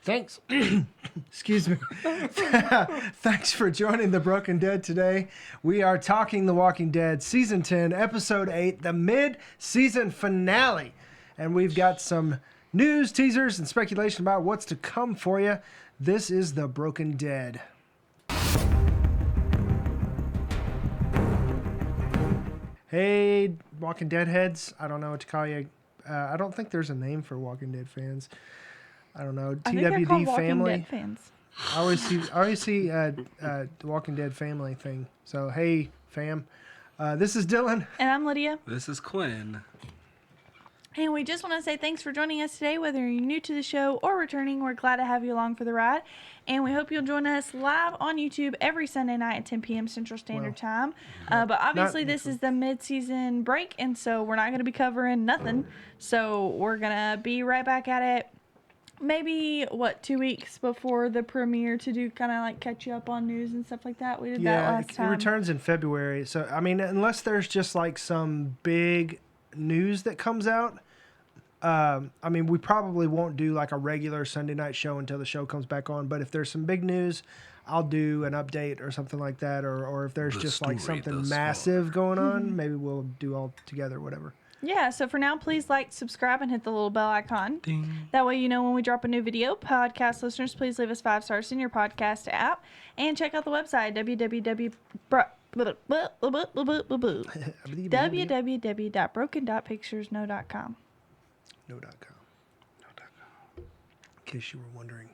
Thanks. Excuse me. Thanks for joining The Broken Dead today. We are talking The Walking Dead Season 10, Episode 8, the mid-season finale. And we've got some news, teasers, and speculation about what's to come for you. This is The Broken Dead. Hey, Walking Dead heads. I don't know what to call you. I don't think there's a name for Walking Dead fans. I don't know. I think they're called TWD family. Walking Dead fans. I always see the Walking Dead family thing. So hey, fam. This is Dylan. And I'm Lydia. This is Quin. And we just want to say thanks for joining us today. Whether you're new to the show or returning, we're glad to have you along for the ride. And we hope you'll join us live on YouTube every Sunday night at 10 p.m. Central Standard Time. But obviously this is the mid-season break, and so we're not going to be covering nothing. So we're going to be right back at it. Maybe, 2 weeks before the premiere to do kind of like catch you up on news and stuff like that. We did that last time. It returns in February. So, I mean, unless there's just like some big news that comes out, I mean, we probably won't do like a regular Sunday night show until the show comes back on. But if there's some big news, I'll do an update or something like that. Or if there's just like something massive going on, maybe we'll do all together, whatever. Yeah, so for now, please like, subscribe, and hit the little bell icon. Ding. That way you know when we drop a new video. Podcast listeners, please leave us 5 stars in your podcast app. And check out the website, www.broken.picturesno.com. No.com. In case you were wondering.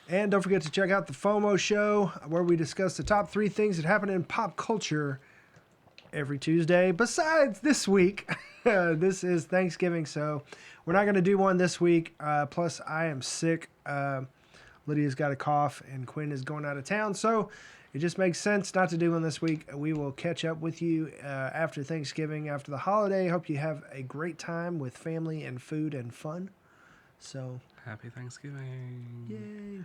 And don't forget to check out the FOMO Show, where we discuss the top 3 things that happen in pop culture every Tuesday. Besides this week, this is Thanksgiving, so we're not going to do one this week. Plus, I am sick. Lydia's got a cough, and Quin is going out of town, so it just makes sense not to do one this week. We will catch up with you after Thanksgiving, after the holiday. Hope you have a great time with family and food and fun. So, Happy Thanksgiving. yay.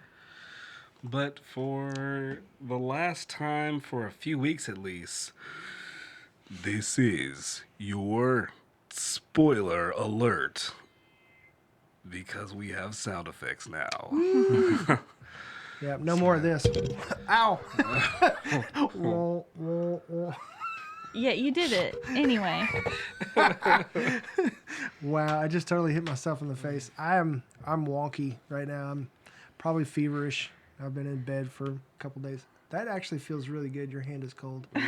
But for the last time, for a few weeks at least, this is your spoiler alert. Because we have sound effects now. Yeah, no more of this. Ow! Yeah, you did it. Anyway. Wow, I just totally hit myself in the face. I'm wonky right now. I'm probably feverish. I've been in bed for a couple days. That actually feels really good. Your hand is cold. We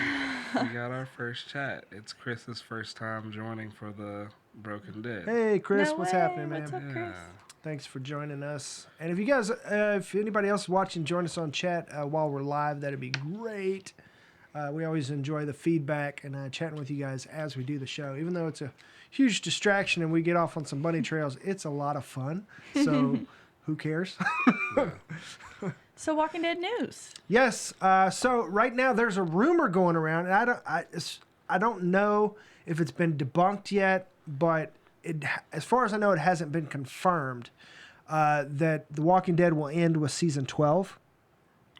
got our first chat. It's Chris's first time joining for the Broken Dead. Hey, Chris, No what's way. happening, man? What's up, Chris? Thanks for joining us. And if you guys, if anybody else is watching, join us on chat while we're live. That'd be great. We always enjoy the feedback and chatting with you guys as we do the show. Even though it's a huge distraction and we get off on some bunny trails, it's a lot of fun. So who cares? So, Walking Dead news. Yes. So right now there's a rumor going around, and I don't know if it's been debunked yet, but as far as I know, it hasn't been confirmed that The Walking Dead will end with season 12.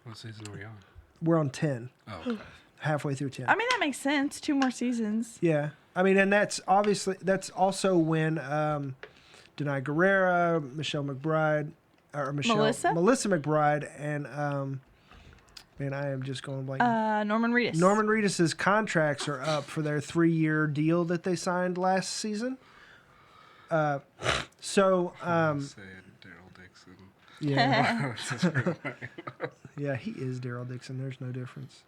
What season are we on? We're on 10. Oh, okay. Halfway through 10. I mean, that makes sense. 2 more seasons. Yeah. I mean, and that's also when Denai Guerrera, Melissa McBride, and man, I am just going blank. Norman Reedus. Norman Reedus's contracts are up for their 3-year deal that they signed last season. Said Daryl Dixon. Yeah, yeah, he is Daryl Dixon. There's no difference.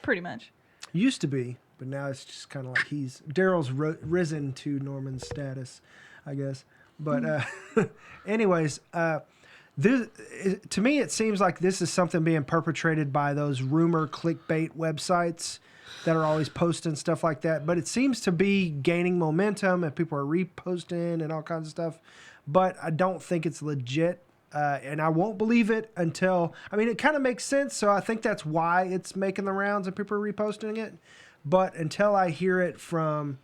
Pretty much. Used to be, but now it's just kind of like Daryl's risen to Norman's status, I guess. But anyways, this, to me, it seems like this is something being perpetrated by those rumor clickbait websites that are always posting stuff like that. But it seems to be gaining momentum and people are reposting and all kinds of stuff. But I don't think it's legit. And I won't believe it until, I mean, it kind of makes sense. So I think that's why it's making the rounds and people are reposting it. But until I hear it from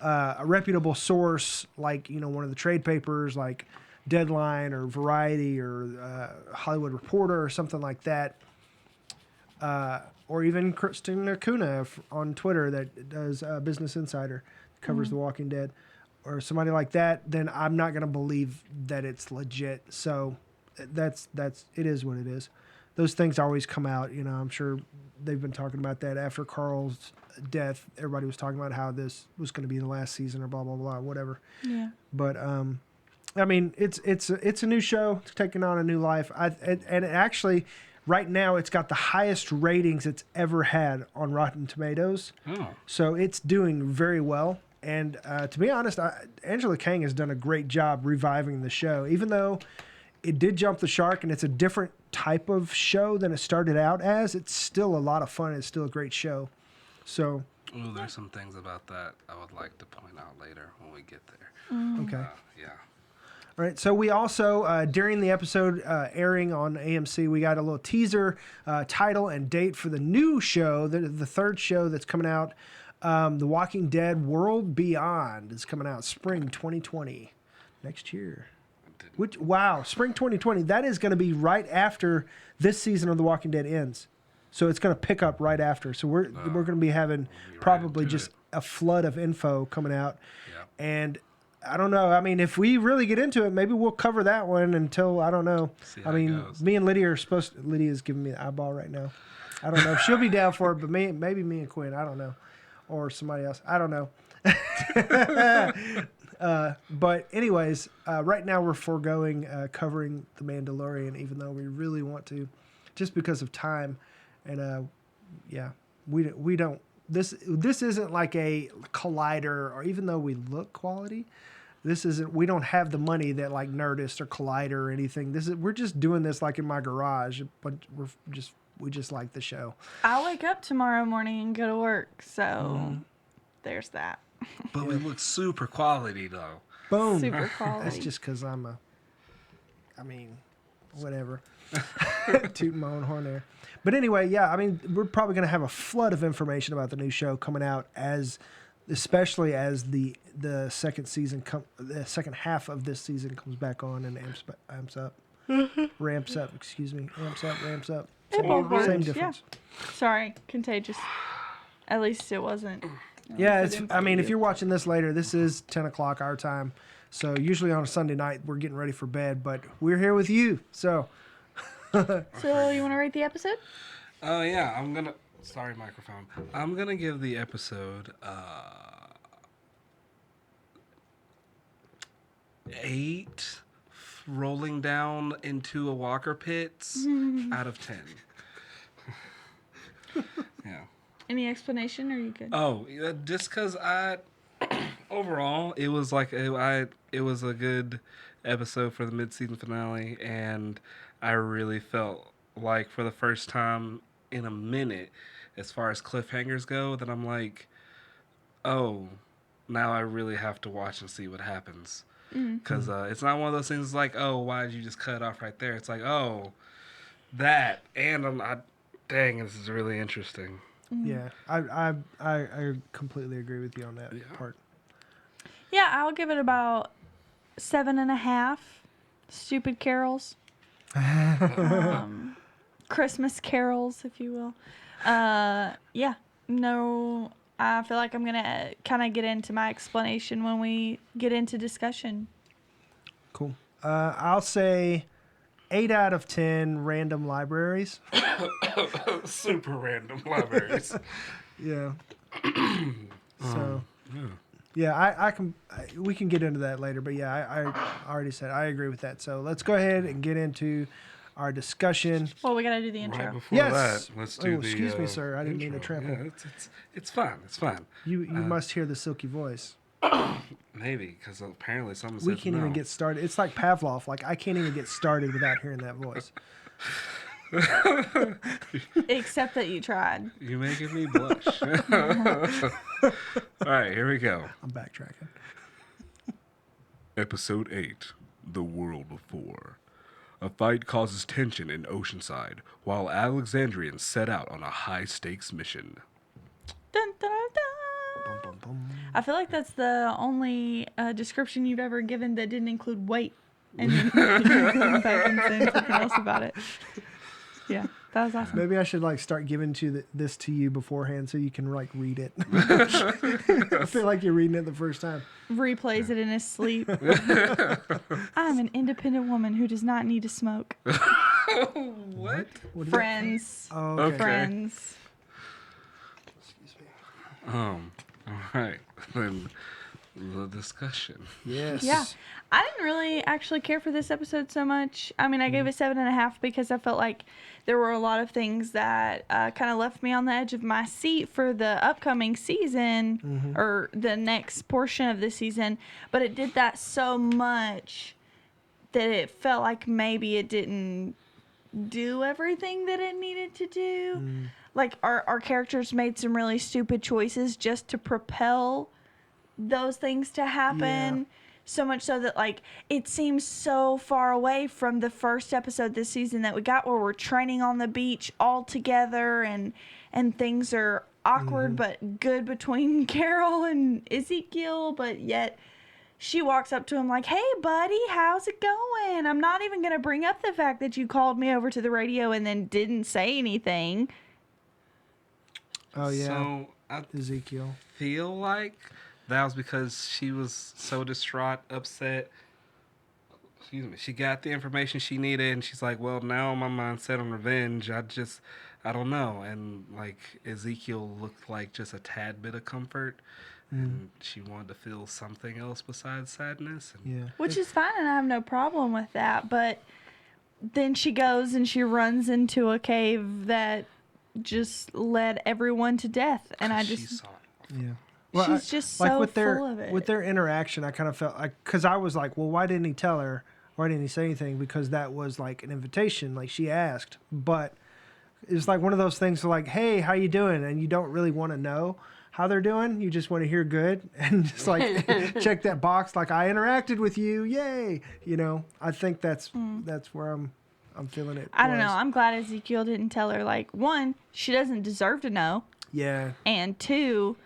a reputable source, like, one of the trade papers, like Deadline or Variety or Hollywood Reporter or something like that, or even Kristen Kuna on Twitter that does Business Insider, covers The Walking Dead, or somebody like that, then I'm not going to believe that it's legit. So it is what it is. Those things always come out. I'm sure they've been talking about that after Carl's death. Everybody was talking about how this was going to be the last season or blah blah blah, whatever. Yeah. But I mean, it's a new show. It's taking on a new life. And it actually, right now, it's got the highest ratings it's ever had on Rotten Tomatoes. Oh. So it's doing very well. And to be honest, Angela Kang has done a great job reviving the show, even though it did jump the shark and it's a different type of show than it started out as. It's still a lot of fun. It's still a great show. So. Ooh, there's some things about that I would like to point out later when we get there. Okay. Yeah. All right, so we also, during the episode airing on AMC, we got a little teaser, title, and date for the new show, the third show that's coming out. The Walking Dead World Beyond is coming out spring 2020, next year. Wow, spring 2020. That is going to be right after this season of The Walking Dead ends. So it's going to pick up right after. So we're going to be having probably just a flood of info coming out. Yeah. And I don't know. I mean, if we really get into it, maybe we'll cover that one until, I don't know. I mean, me and Lydia are supposed to, Lydia's giving me the eyeball right now. I don't know if she'll be down for it, but maybe me and Quin, I don't know. Or somebody else. I don't know. But anyways, right now we're foregoing covering The Mandalorian, even though we really want to, just because of time. And we don't. This isn't like a Collider, or even though we look quality, this isn't. We don't have the money that like Nerdist or Collider or anything. We're just doing this like in my garage, but we just like the show. I'll wake up tomorrow morning and go to work, so there's that. But we look super quality though. Boom. Super quality. That's just because whatever. Tooting my own horn there. But anyway, yeah, I mean, we're probably going to have a flood of information about the new show coming out, especially as the second season, the second half of this season comes back on and amps up. Ramps up, excuse me. Ramps up. Same difference. Yeah. Sorry, contagious. At least it wasn't. Yeah, if you're watching this later, this is 10 o'clock our time. So usually on a Sunday night, we're getting ready for bed, but we're here with you. So So you want to rate the episode? Oh yeah, sorry microphone. I'm gonna give the episode 8 rolling down into a Walker pits out of 10. Yeah. Any explanation, or are you good? Oh, just because overall it was like it was a good episode for the mid-season finale, and I really felt like for the first time in a minute, as far as cliffhangers go, that I'm like, oh, now I really have to watch and see what happens. Because it's not one of those things like, oh, why did you just cut it off right there? It's like, oh, that. And dang, this is really interesting. Yeah, I completely agree with you on that part. Yeah, I'll give it about 7.5 stupid carols. Christmas carols, if you will. Yeah, no, I feel like I'm going to kind of get into my explanation when we get into discussion. Cool. I'll say 8 out of 10 random libraries. Super random libraries. Yeah. So, yeah, we can get into that later, but yeah, I already said I agree with that. So let's go ahead and get into our discussion. Well, we got to do the intro. Right before that, let's do the excuse me, sir. I didn't mean to trample. Yeah, it's fine. It's fine. You must hear the silky voice. Maybe, because apparently someone We said can't even get started. It's like Pavlov. Like, I can't even get started without hearing that voice. Except that you tried. You're making me blush. All right, here we go. I'm backtracking. Episode 8, The World Before. A fight causes tension in Oceanside, while Alexandrians set out on a high-stakes mission. Dun, dun, dun. Bum, bum, bum. I feel like that's the only description you've ever given that didn't include weight. And then you come back and say something else about it. Yeah, that was awesome. Maybe I should like start giving this to you beforehand so you can like read it. I feel like you're reading it the first time. Replays it in his sleep. I'm an independent woman who does not need to smoke. What? What is Friends. that? Oh, okay. Friends. Excuse me. All right. Then the discussion. Yes. Yeah. I didn't really actually care for this episode so much. I mean, I gave it 7.5 because I felt like there were a lot of things that kind of left me on the edge of my seat for the upcoming season or the next portion of the season. But it did that so much that it felt like maybe it didn't do everything that it needed to do. Like our characters made some really stupid choices just to propel those things to happen. Yeah. So much so that, like, it seems so far away from the first episode this season that we got where we're training on the beach all together and things are awkward but good between Carol and Ezekiel, but yet she walks up to him like, "Hey, buddy, how's it going? I'm not even going to bring up the fact that you called me over to the radio and then didn't say anything." Oh, yeah. So I Ezekiel. feel like that was because she was so distraught, upset. Excuse me. She got the information she needed, and she's like, well, now my mind's set on revenge. I don't know. And, like, Ezekiel looked like just a tad bit of comfort, and she wanted to feel something else besides sadness. And Yeah. Which is fine, and I have no problem with that. But then she goes and she runs into a cave that just led everyone to death. And I she just... saw it. Yeah. She's just so full of it. With their interaction, I kind of felt like, because I was like, well, why didn't he tell her? Why didn't he say anything? Because that was like an invitation, like she asked. But it's like one of those things like, hey, how you doing? And you don't really want to know how they're doing. You just want to hear good and just like check that box, like I interacted with you, yay! You know, I think that's where I'm feeling it. I don't know. I'm glad Ezekiel didn't tell her, like, one, she doesn't deserve to know. Yeah. And two,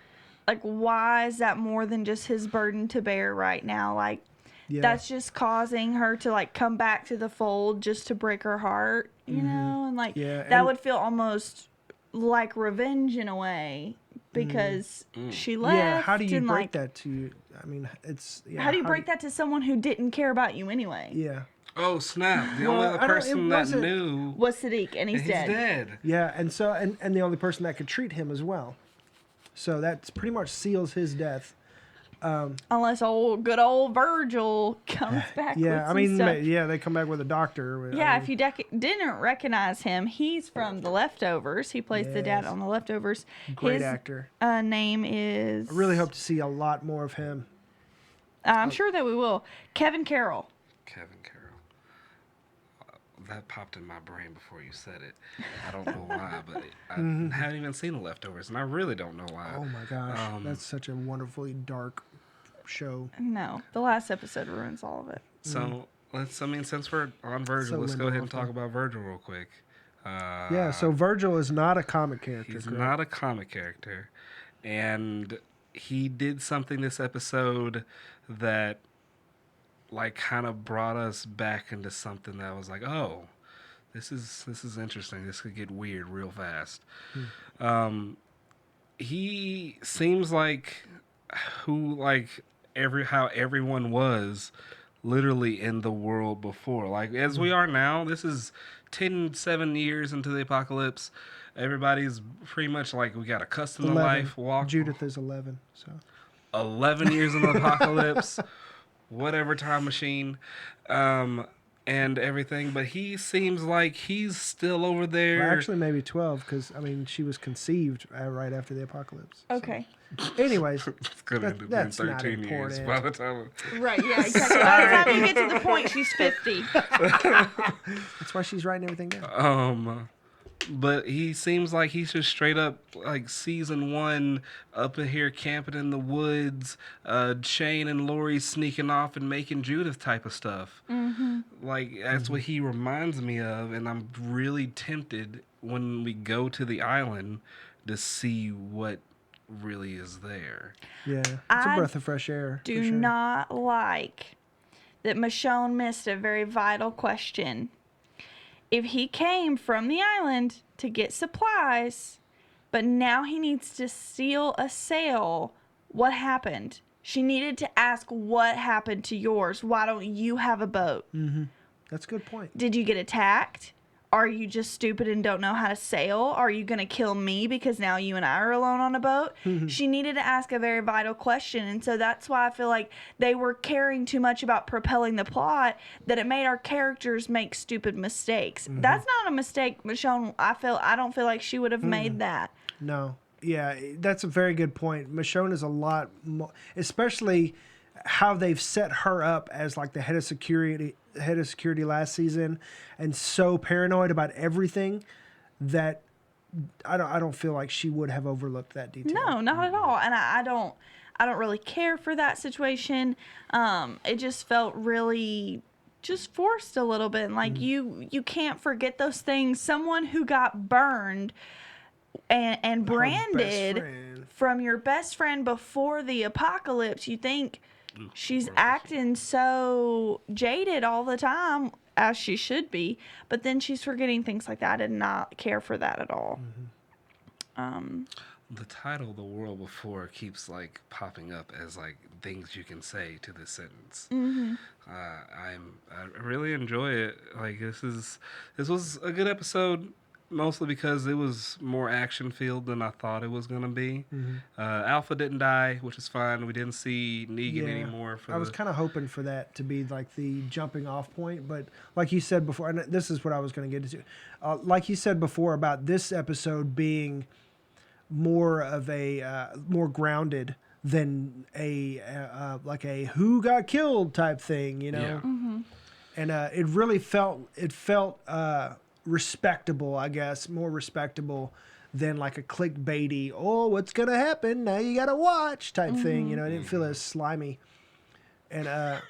like, why is that more than just his burden to bear right now? Like, Yeah. that's just causing her to, like, come back to the fold just to break her heart, you know? And, like, Yeah, that and- would feel almost like revenge in a way because she left. Yeah. How do you and, break like, that to? I mean, it's. Yeah, how do you break that to someone who didn't care about you anyway? Yeah. Oh, snap. The Well, only I other don't- person it that wasn't- knew Was Sadiq, and he's he's dead. dead. Yeah, and so and the only person that could treat him as well. So that pretty much seals his death. Unless good old Virgil comes back with Yeah, I some mean, stuff. yeah, they come back with a doctor. Yeah, if you didn't recognize him, he's from The Leftovers. He plays the dad Yes. on The Leftovers. Great His actor. name is... I really hope to see a lot more of him. I'm sure that we will. Kevin Carroll. Kevin Carroll. That popped in my brain before you said it. I don't know why, but I haven't even seen The Leftovers, and I really don't know why. Oh my gosh, that's such a wonderfully dark show. No, the last episode ruins all of it. So since we're on Virgil, So let's go ahead and Lindelof, talk about Virgil real quick. Yeah, so Virgil is not a comic character. He's correct? not a comic character, and he did something this episode that like kind of brought us back into something that was like, oh, this is interesting. This could get weird real fast. He seems like how everyone was literally in the world before. Like as we are now, this is 7 years into the apocalypse. Everybody's pretty much like we got accustomed to 11. life. Walk Judith is 11. So 11 years in the apocalypse, whatever time machine, and everything. But he seems like he's still over there. well, actually, maybe 12 because I mean she was conceived right after the apocalypse. So. Okay. Anyways, it's gonna end up being that's not 13 years important. by the time. Right, yeah, exactly. By the time you get to the point, she's 50. that's why she's writing everything down. But he seems like he's just straight up like season 1 up in here camping in the woods, Shane and Lori sneaking off and making Judith type of stuff. Like that's what he reminds me of, and I'm really tempted when we go to the island to see what really is there. Yeah, it's I a breath of fresh air. for Do sure. not like that Michonne missed a very vital question. if he came from the island to get supplies, but now he needs to steal a sail, what happened? She needed to ask what happened to yours. Why don't you have a boat? Mm-hmm. That's a good point. Did you get attacked? Are you just stupid and don't know how to sail? Are you going to kill me because now you and I are alone on a boat? She needed to ask a very vital question. And so that's why I feel like they were caring too much about propelling the plot that it made our characters make stupid mistakes. That's not a mistake, Michonne. I don't feel like she would have made that. No. Yeah, that's a very good point. Michonne is a lot more, especially how they've set her up as like the head of security last season, and so paranoid about everything that I don't feel like she would have overlooked that detail. No, not at all. And I don't really care for that situation. It just felt really just forced a little bit. And like you can't forget those things. Someone who got burned and branded from your best friend before the apocalypse, you think she's acting so jaded all the time, as she should be, but then she's forgetting things like that. I did not care for that at all. The title "The World Before" keeps like popping up as like things you can say to this sentence. I really enjoy it. Like this was a good episode. Mostly because it was more action-filled than I thought it was going to be. Alpha didn't die, which is fine. We didn't see Negan anymore. I was kind of hoping for that to be like the jumping-off point. But like you said before, and this is what I was going to get into. Like you said before about this episode being more of a more grounded than like a who got killed type thing, you know? Yeah. And it really felt respectable, I guess, more respectable than like a clickbaity, oh, what's gonna happen? Now you gotta watch type thing. You know, it didn't feel as slimy. And it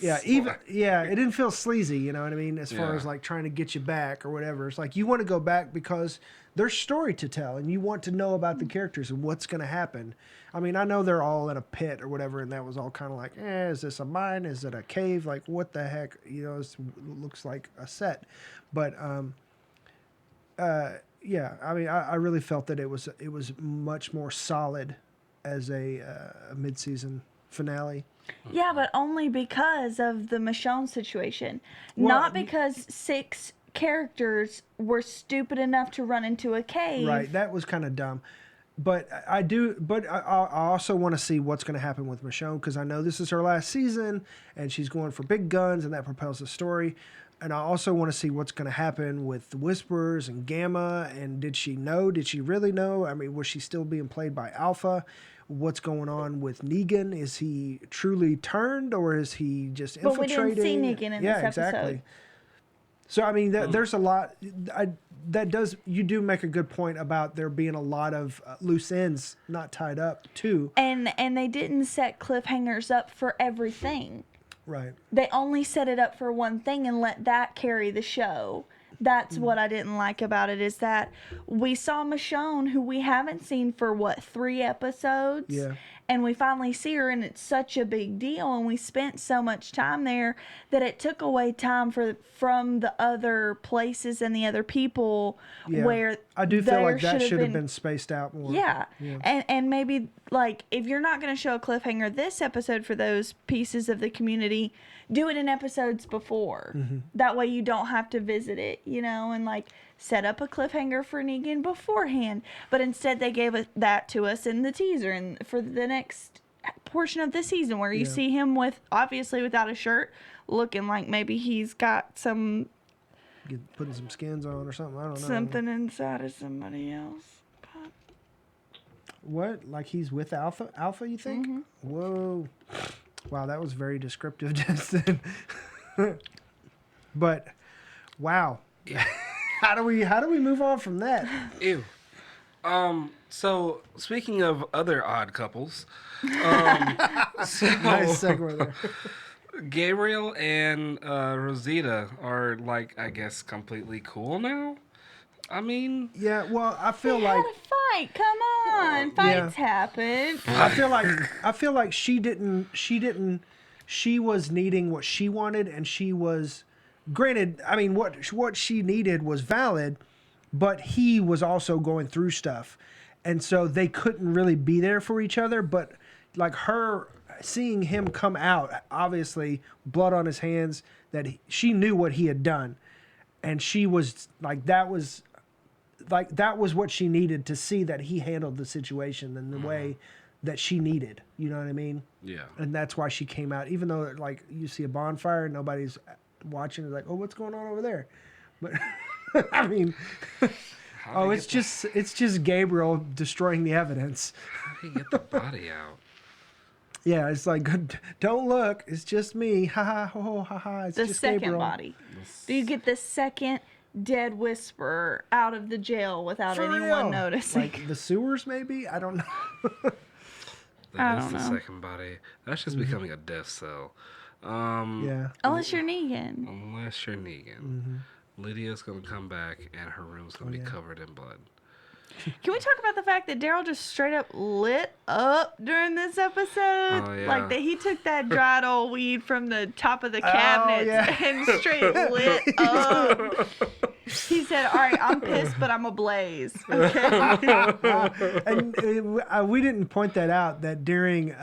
didn't feel sleazy, you know what I mean? As far as like trying to get you back or whatever. It's like you want to go back because there's story to tell and you want to know about the characters and what's gonna happen. I mean, I know they're all in a pit or whatever, and that was all kind of like, is this a mine? Is it a cave? Like, what the heck? You know, it looks like a set. But I mean, I really felt that it was much more solid as a mid-season finale. Yeah, but only because of the Michonne situation. Not because 6 characters were stupid enough to run into a cave. Right, that was kind of dumb. But I also want to see what's going to happen with Michonne, because I know this is her last season, and she's going for big guns, and that propels the story. And I also want to see what's going to happen with the Whisperers and Gamma, and did she know? Did she really know? I mean, was she still being played by Alpha? What's going on with Negan? Is he truly turned, or is he just infiltrating? But we didn't see Negan in this episode. Exactly. So, I mean, there's a lot... you do make a good point about there being a lot of loose ends not tied up, too. And they didn't set cliffhangers up for everything. Right. They only set it up for one thing and let that carry the show. That's what I didn't like about it, is that we saw Michonne, who we haven't seen for, 3 episodes? Yeah. And we finally see her, and it's such a big deal, and we spent so much time there that it took away time from the other places and the other people where I do feel like that should have been spaced out more. Yeah. And maybe, like, if you're not going to show a cliffhanger this episode for those pieces of the community, do it in episodes before. That way you don't have to visit it, you know, and, like, set up a cliffhanger for Negan beforehand. But instead they gave that to us in the teaser and for the next portion of the season, where you see him obviously without a shirt, looking like maybe he's got putting some skins on or something. I don't know. Something inside of somebody else. What? Like he's with Alpha? Alpha, you think? Whoa. Wow, that was very descriptive just then. But wow. How do we move on from that? Ew. So speaking of other odd couples, Nice segue there. Gabriel and Rosita are, like, I guess, completely cool now. I mean, yeah. Well, I feel they like had a fight. Come on, fights happen. I feel like she was needing what she wanted, and she was granted, I mean, what she needed was valid, but he was also going through stuff. And so they couldn't really be there for each other. But like her seeing him come out, obviously blood on his hands, that she knew what he had done. And she was like, that was what she needed to see that he handled the situation in the way that she needed. You know what I mean? Yeah. And that's why she came out, even though like you see a bonfire and nobody's watching. It's like, oh, what's going on over there? But I mean, it's just Gabriel destroying the evidence. How do you get the body out? Yeah, it's like, don't look. It's just me. Ha ha ho ha ha. It's the just second Gabriel. body. Do you get the second dead whisperer out of the jail without For anyone real. noticing? Like the sewers, maybe? I don't know. That is the second body. That's just becoming a death cell. Yeah. Unless you're Negan. Unless you're Negan. Lydia's going to come back and her room's going to be covered in blood. Can we talk about the fact that Daryl just straight up lit up during this episode? Oh, yeah. Like that he took that dried old weed from the top of the cabinet and straight lit up. He said, all right, I'm pissed, but I'm ablaze. Okay. And we didn't point that out, that during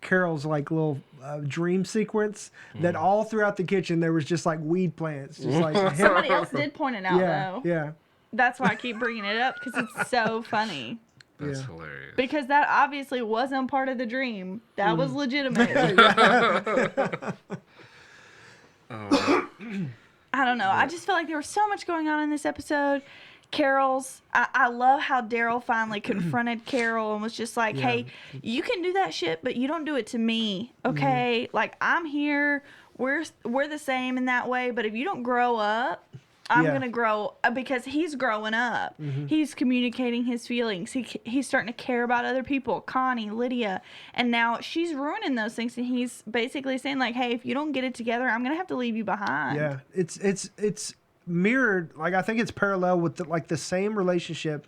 Carol's like little dream sequence, that all throughout the kitchen there was just like weed plants. Just like Somebody else did point it out, though. Yeah. That's why I keep bringing it up, because it's so funny. That's hilarious. Because that obviously wasn't part of the dream. That was legitimate. I don't know. I just feel like there was so much going on in this episode. Carol's, I love how Daryl finally confronted Carol and was just like, hey, you can do that shit, but you don't do it to me, okay? Like, I'm here. We're the same in that way, but if you don't grow up, I'm going to grow, because he's growing up. He's communicating his feelings. He's starting to care about other people, Connie, Lydia. And now she's ruining those things. And he's basically saying, like, hey, if you don't get it together, I'm going to have to leave you behind. Yeah. It's mirrored. Like, I think it's parallel with the same relationship,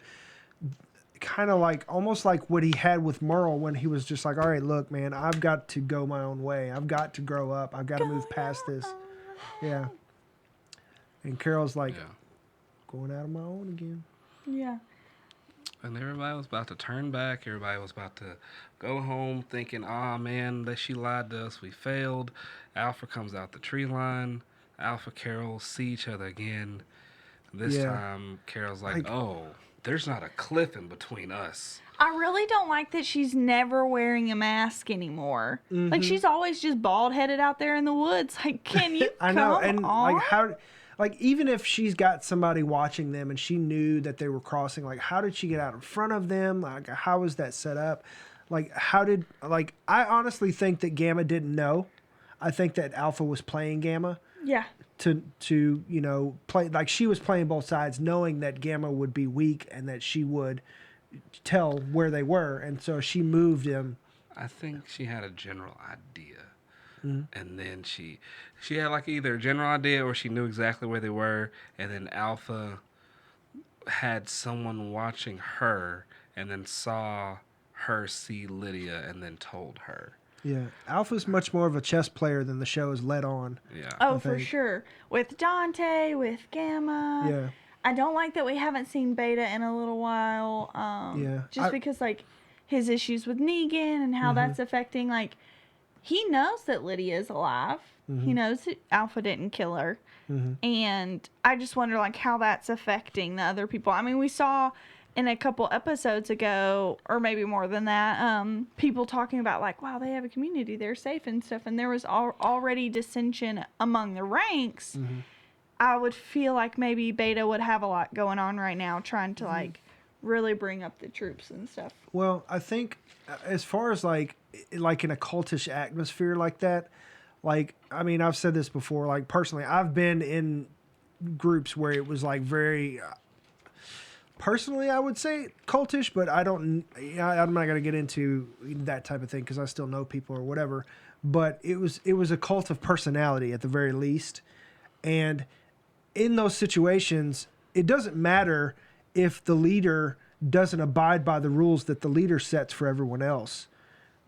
kind of like, almost like what he had with Merle when he was just like, all right, look, man, I've got to go my own way. I've got to grow up. I've got to move past this. Yeah. And Carol's like, going out on my own again. Yeah. And everybody was about to turn back. Everybody was about to go home thinking, man, that she lied to us. We failed. Alpha comes out the tree line. Alpha, Carol see each other again. This time, Carol's like, there's not a cliff in between us. I really don't like that she's never wearing a mask anymore. Like, she's always just bald-headed out there in the woods. Like, can you I know. And like, how... Like, even if she's got somebody watching them and she knew that they were crossing, like, how did she get out in front of them? Like, how was that set up? Like, I honestly think that Gamma didn't know. I think that Alpha was playing Gamma. Yeah. To play, like, she was playing both sides, knowing that Gamma would be weak and that she would tell where they were. And so she moved him. I think she had a general idea. And then she had like either a general idea or she knew exactly where they were. And then Alpha had someone watching her and then saw her see Lydia and then told her. Yeah. Alpha's much more of a chess player than the show is led on. Yeah. Oh, for sure. With Dante, with Gamma. Yeah. I don't like that we haven't seen Beta in a little while. Just because, like, his issues with Negan and how that's affecting, like, he knows that Lydia is alive. He knows that Alpha didn't kill her. And I just wonder, like, how that's affecting the other people. I mean, we saw in a couple episodes ago, or maybe more than that, people talking about, like, wow, they have a community. They're safe and stuff. And there was already dissension among the ranks. I would feel like maybe Beta would have a lot going on right now, trying to, like, really bring up the troops and stuff. Well, I think as far as like in a cultish atmosphere like that, like, I mean, I've said this before, like, personally, I've been in groups where it was like very, personally, I would say cultish, but I'm not going to get into that type of thing because I still know people or whatever, but it was a cult of personality at the very least. And in those situations, it doesn't matter if the leader doesn't abide by the rules that the leader sets for everyone else,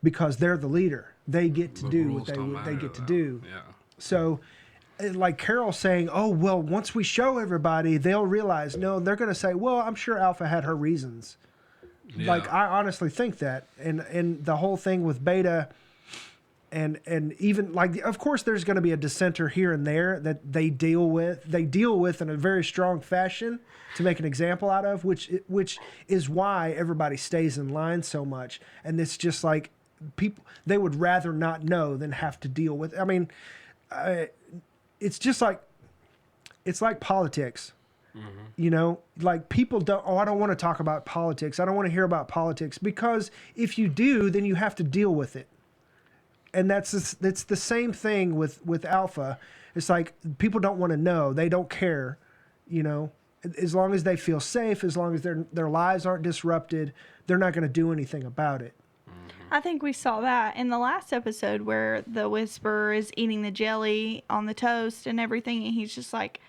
because they're the leader. They get to do what they get to do. Yeah. So like Carol saying, "Oh well, once we show everybody, they'll realize." No, they're going to say, "Well, I'm sure Alpha had her reasons." Yeah. Like I honestly think that, and the whole thing with Beta, and even like of course there's going to be a dissenter here and there that they deal with in a very strong fashion to make an example out of, which is why everybody stays in line so much, and it's just like people they would rather not know than have to deal with. I mean, it's just like it's like politics. You know, like people don't, I don't want to talk about politics. I don't want to hear about politics, because if you do, then you have to deal with it. And that's the same thing with Alpha. It's like people don't want to know. They don't care, you know, as long as they feel safe, as long as their lives aren't disrupted, they're not going to do anything about it. I think we saw that in the last episode where the Whisperer is eating the jelly on the toast and everything, and he's just like,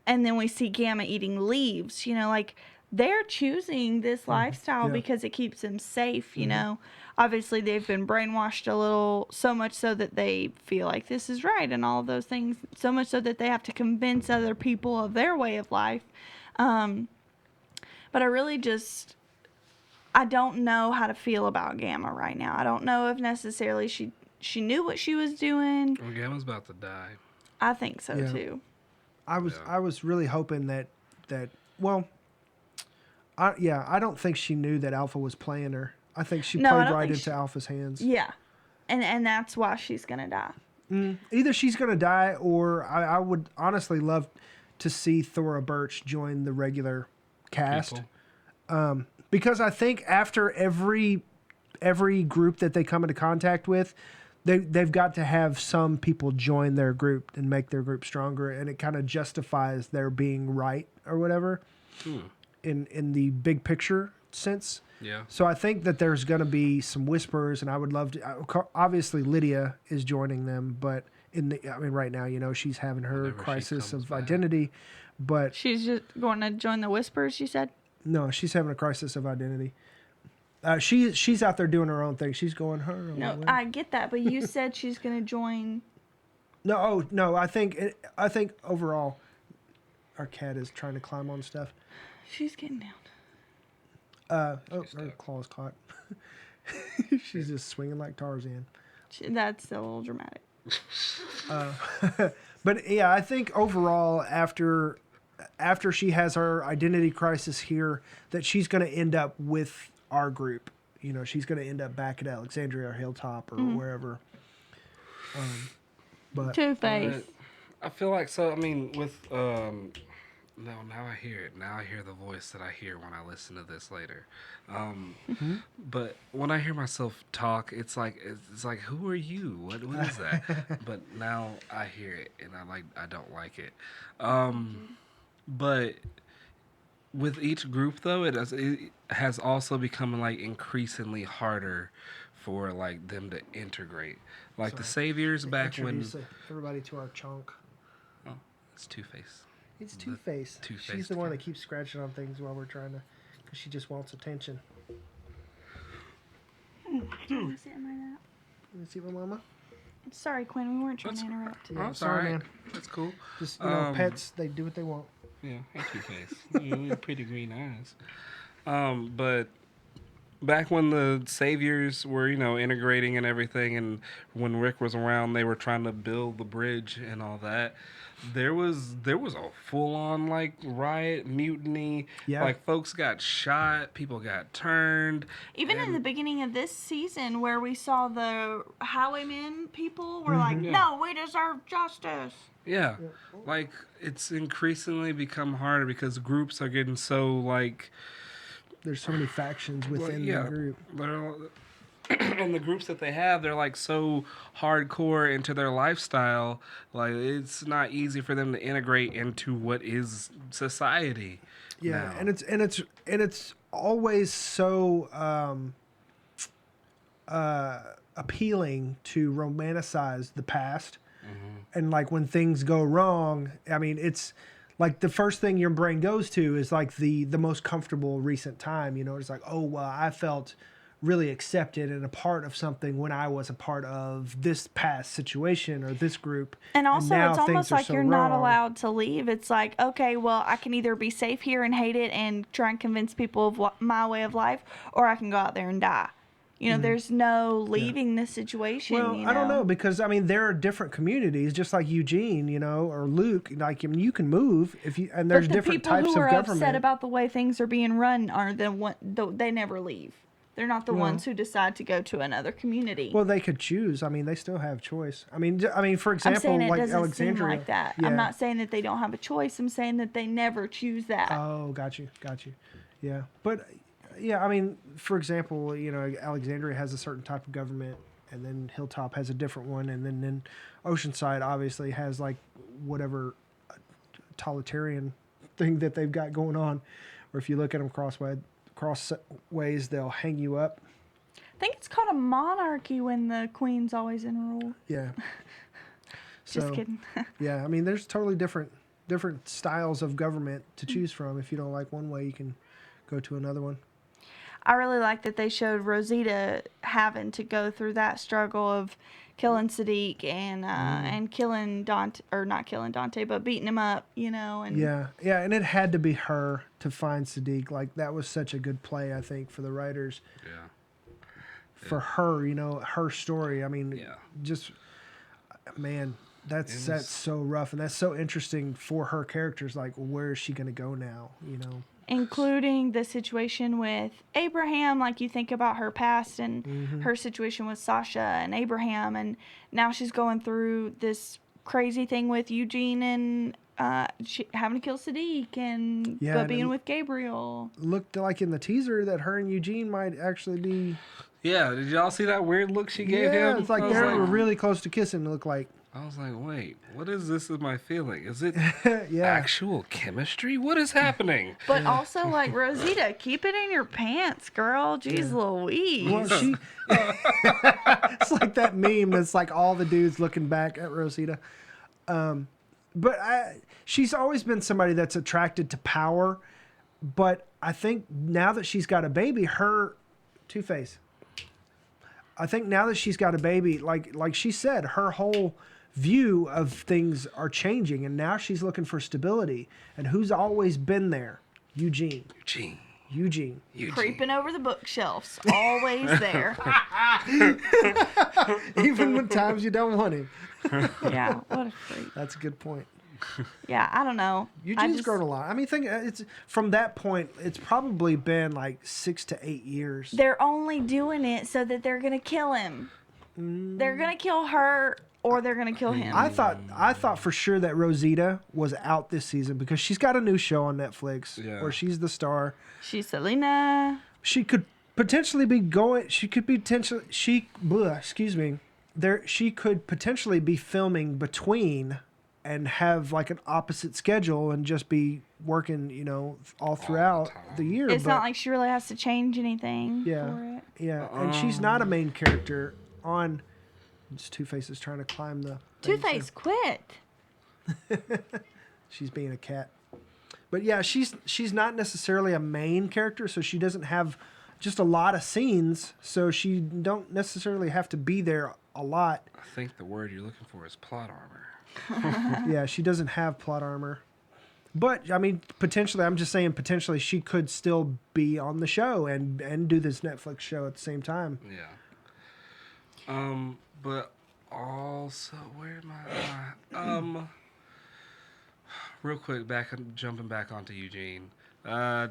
and then we see Gamma eating leaves, you know, like they're choosing this lifestyle because it keeps them safe, you know. Obviously, they've been brainwashed a little, so much so that they feel like this is right and all of those things, so much so that they have to convince other people of their way of life. But I really just, I don't know how to feel about Gamma right now. I don't know if necessarily she knew what she was doing. Well, Gamma's about to die. I think so, too. I was really hoping that well, I don't think she knew that Alpha was playing her. I think she played right into Alpha's hands. Yeah, and that's why she's gonna die. Either she's gonna die, or I would honestly love to see Thora Birch join the regular cast, because I think after every group that they come into contact with, they've got to have some people join their group and make their group stronger, and it kind of justifies their being right or whatever in the big picture sense. Yeah. So I think that there's going to be some Whisperers, and I would love to. Obviously, Lydia is joining them, but right now, you know, she's having her crisis of identity, but she's just going to join the Whisperers. You said? No, she's having a crisis of identity. She's out there doing her own thing. She's going her own way. I get that, but you said she's going to join. No. I think overall, our cat is trying to climb on stuff. She's getting down. Her claw's caught. She's just swinging like Tarzan. That's a little dramatic. But yeah, I think overall, after she has her identity crisis here, that she's going to end up with our group. You know, she's going to end up back at Alexandria or Hilltop or wherever. But Two-Face. I feel like, so, I mean, with, no, now I hear it. Now I hear the voice that I hear when I listen to this later. But when I hear myself talk, it's like, who are you? What is that? But now I hear it, and I don't like it. But with each group, though, it has also become like increasingly harder for like them to integrate. Like the Saviors back when everybody to our chunk. Oh, it's Two-Face. It's Two-Face. She's the one that keeps scratching on things while we're trying to, because she just wants attention. Sit in my lap. You see my mama? Sorry, Quinn, we weren't trying to interrupt. Yeah, Oh, sorry, man. That's cool. Just, pets, they do what they want. Yeah, hey Two-Face. You have pretty green eyes. But back when the Saviors were, integrating and everything, and when Rick was around, they were trying to build the bridge and all that. There was a full-on like riot, mutiny. Yeah. Like folks got shot, people got turned. Even in the beginning of this season, where we saw the highwaymen people were like, "No, we deserve justice." Yeah, like it's increasingly become harder because groups are getting so like. There's so many factions within the group. And the groups that they have, they're like so hardcore into their lifestyle. Like it's not easy for them to integrate into what is society. Yeah, now. and it's always so appealing to romanticize the past. And like when things go wrong, I mean, it's like the first thing your brain goes to is like the most comfortable recent time. You know, it's like, oh, well, I felt really accepted and a part of something when I was a part of this past situation or this group. And also, now it's things almost are like so you're not wrong. allowed to leave. It's like, okay, well, I can either be safe here and hate it and try and convince people of my way of life, or I can go out there and die. You know, there's no leaving this situation. Well, you I don't know, because I mean there are different communities, just like Eugene, you know, or Luke. Like, I mean, you can move if you, and there's But the different people types who of are government. upset about the way things are being run are the one. They never leave. They're not the ones who decide to go to another community. Well, they could choose. I mean, they still have choice. I mean, for I'm example, saying it like doesn't seem Alexandria. like that. Yeah. I'm not saying that they don't have a choice. I'm saying that they never choose that. Oh, got you. Yeah, but yeah, I mean, for example, you know, Alexandria has a certain type of government, and then Hilltop has a different one, and then Oceanside obviously has like whatever totalitarian thing that they've got going on. Or if you look at them crossways, they'll hang you up. I think it's called a monarchy when the queen's always in rule. Yeah. Just kidding. Yeah, I mean, there's totally different styles of government to choose from. If you don't like one way, you can go to another one. I really like that they showed Rosita having to go through that struggle of killing Sadiq and killing Dante, or not killing Dante, but beating him up, you know. And Yeah, and it had to be her to find Sadiq. Like, that was such a good play, I think, for the writers. Yeah. For her, you know, her story. I mean, just, man, that's so rough, and that's so interesting for her characters. Like, where is she going to go now, you know? including the situation with Abraham. Like, you think about her past and her situation with Sasha and Abraham, and now she's going through this crazy thing with Eugene and having to kill Sadiq and but being with Gabriel. Looked like in the teaser that her and Eugene might actually be. Yeah, did y'all see that weird look she gave him? Yeah, it's like they were really close to kissing. It looked like. I was like, wait, what is this? Is my feeling? Is it Yeah. actual chemistry? What is happening? But also, like, Rosita, keep it in your pants, girl. Jeez Louise. Well, she. It's like that meme that's like all the dudes looking back at Rosita. But she's always been somebody that's attracted to power. But I think now that she's got a baby, her Two-Face. I think now that she's got a baby, like she said, her whole view of things are changing, and now she's looking for stability. And who's always been there? Eugene. Creeping over the bookshelves. Always there. Even when times you don't want him. Yeah, what a freak. That's a good point. Yeah, I don't know. Eugene's grown a lot. I mean, it's from that point. It's probably been like 6 to 8 years. They're only doing it so that they're gonna kill him. They're gonna kill her, or they're gonna kill him. I thought for sure that Rosita was out this season because she's got a new show on Netflix where she's the star. She's Selena. She could potentially be going. She could be potentially. She could potentially be filming between. And have like an opposite schedule and just be working, you know, all throughout the year. It's not like she really has to change anything for it. Yeah, and she's not a main character on. It's Two-Face is trying to climb the. Two-Face, quit. She's being a cat, but yeah, she's not necessarily a main character, so she doesn't have just a lot of scenes, so she don't necessarily have to be there a lot. I think the word you're looking for is plot armor. Yeah, she doesn't have plot armor. But, I mean, potentially, I'm just saying, potentially she could still be on the show and do this Netflix show at the same time. Yeah. But also, where am I? Real quick, jumping back onto Eugene. I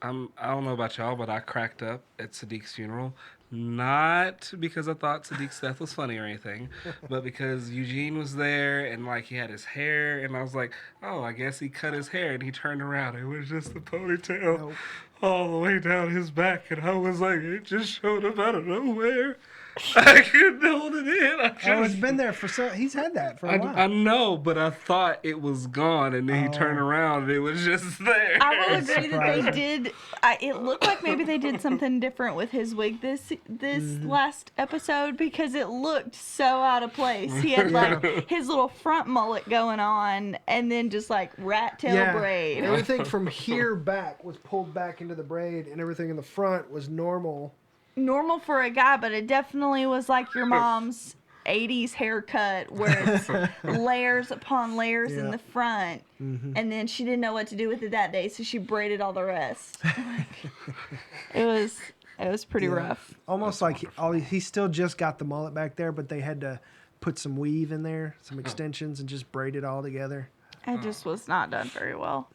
don't know about y'all, but I cracked up at Sadiq's funeral. Not because I thought Sadiq's death was funny or anything, but because Eugene was there and like he had his hair, and I was like, oh, I guess he cut his hair, and he turned around. It was just the ponytail all the way down his back, and I was like, it just showed up out of nowhere. I couldn't hold it in. It's been there he's had that for a while. I know, but I thought it was gone, and then he turned around, and it was just there. I will agree that they did. It looked like maybe they did something different with his wig this last episode because it looked so out of place. He had like his little front mullet going on, and then just like rat tail braid. Everything from here back was pulled back into the braid, and everything in the front was normal. normal for a guy, but it definitely was like your mom's 80s haircut where it's layers upon layers in the front. And then she didn't know what to do with it that day, so she braided all the rest. It was pretty rough. Almost like he still just got the mullet back there, but they had to put some weave in there, some extensions, and just braid it all together. It just was not done very well.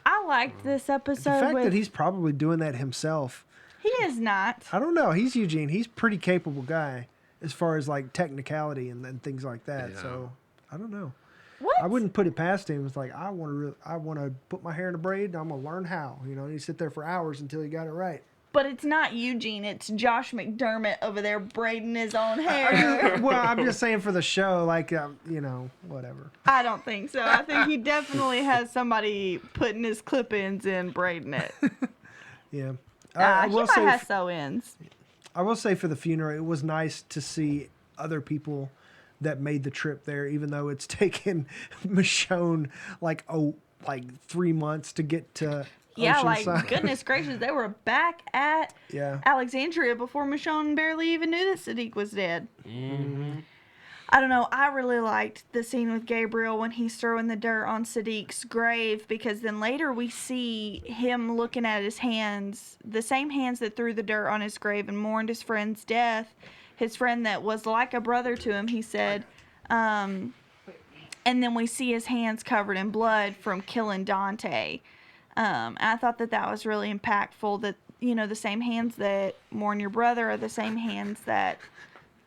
I liked this episode. The fact that he's probably doing that himself. He is not. I don't know. He's Eugene. He's a pretty capable guy as far as like technicality and things like that. Yeah. So I don't know. What? I wouldn't put it past him. It's like I want to put my hair in a braid. And I'm gonna learn how. And you sit there for hours until you got it right. But it's not Eugene. It's Josh McDermott over there braiding his own hair. Well, I'm just saying for the show, like whatever. I don't think so. I think he definitely has somebody putting his clip-ins in, braiding it. Yeah. He might have sew-ins. I will say for the funeral, it was nice to see other people that made the trip there, even though it's taken Michonne like 3 months to get to Oceanside. Like, goodness gracious, they were back at Alexandria before Michonne barely even knew that Sadiq was dead. Mm-hmm. I don't know. I really liked the scene with Gabriel when he's throwing the dirt on Sadiq's grave, because then later we see him looking at his hands, the same hands that threw the dirt on his grave and mourned his friend's death. His friend that was like a brother to him, he said. And then we see his hands covered in blood from killing Dante. I thought that was really impactful, that, the same hands that mourn your brother are the same hands that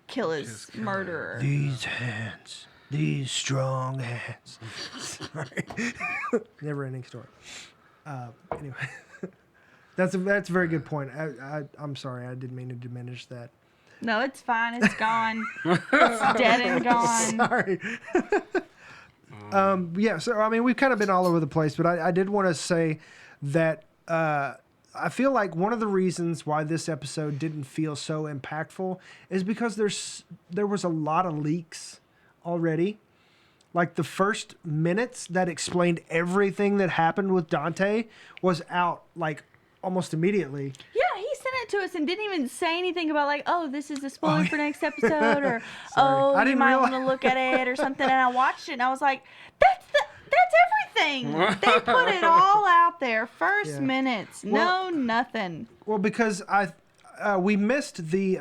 kill his murderer. These hands, these strong hands. Sorry. Never ending story. Anyway, that's a very good point. I'm sorry, I didn't mean to diminish that. No, it's fine. It's gone. It's dead and gone. Sorry. Yeah, so I mean, we've kind of been all over the place, but I did want to say that I feel like one of the reasons why this episode didn't feel so impactful is because there was a lot of leaks already. Like the first minutes that explained everything that happened with Dante was out like almost immediately. Yeah, he sent it to us and didn't even say anything about like, oh, this is a spoiler for next episode, or oh, you might want to look at it or something. And I watched it and I was like, that's everything. They put it all out there. First minutes, nothing. Well, because we missed the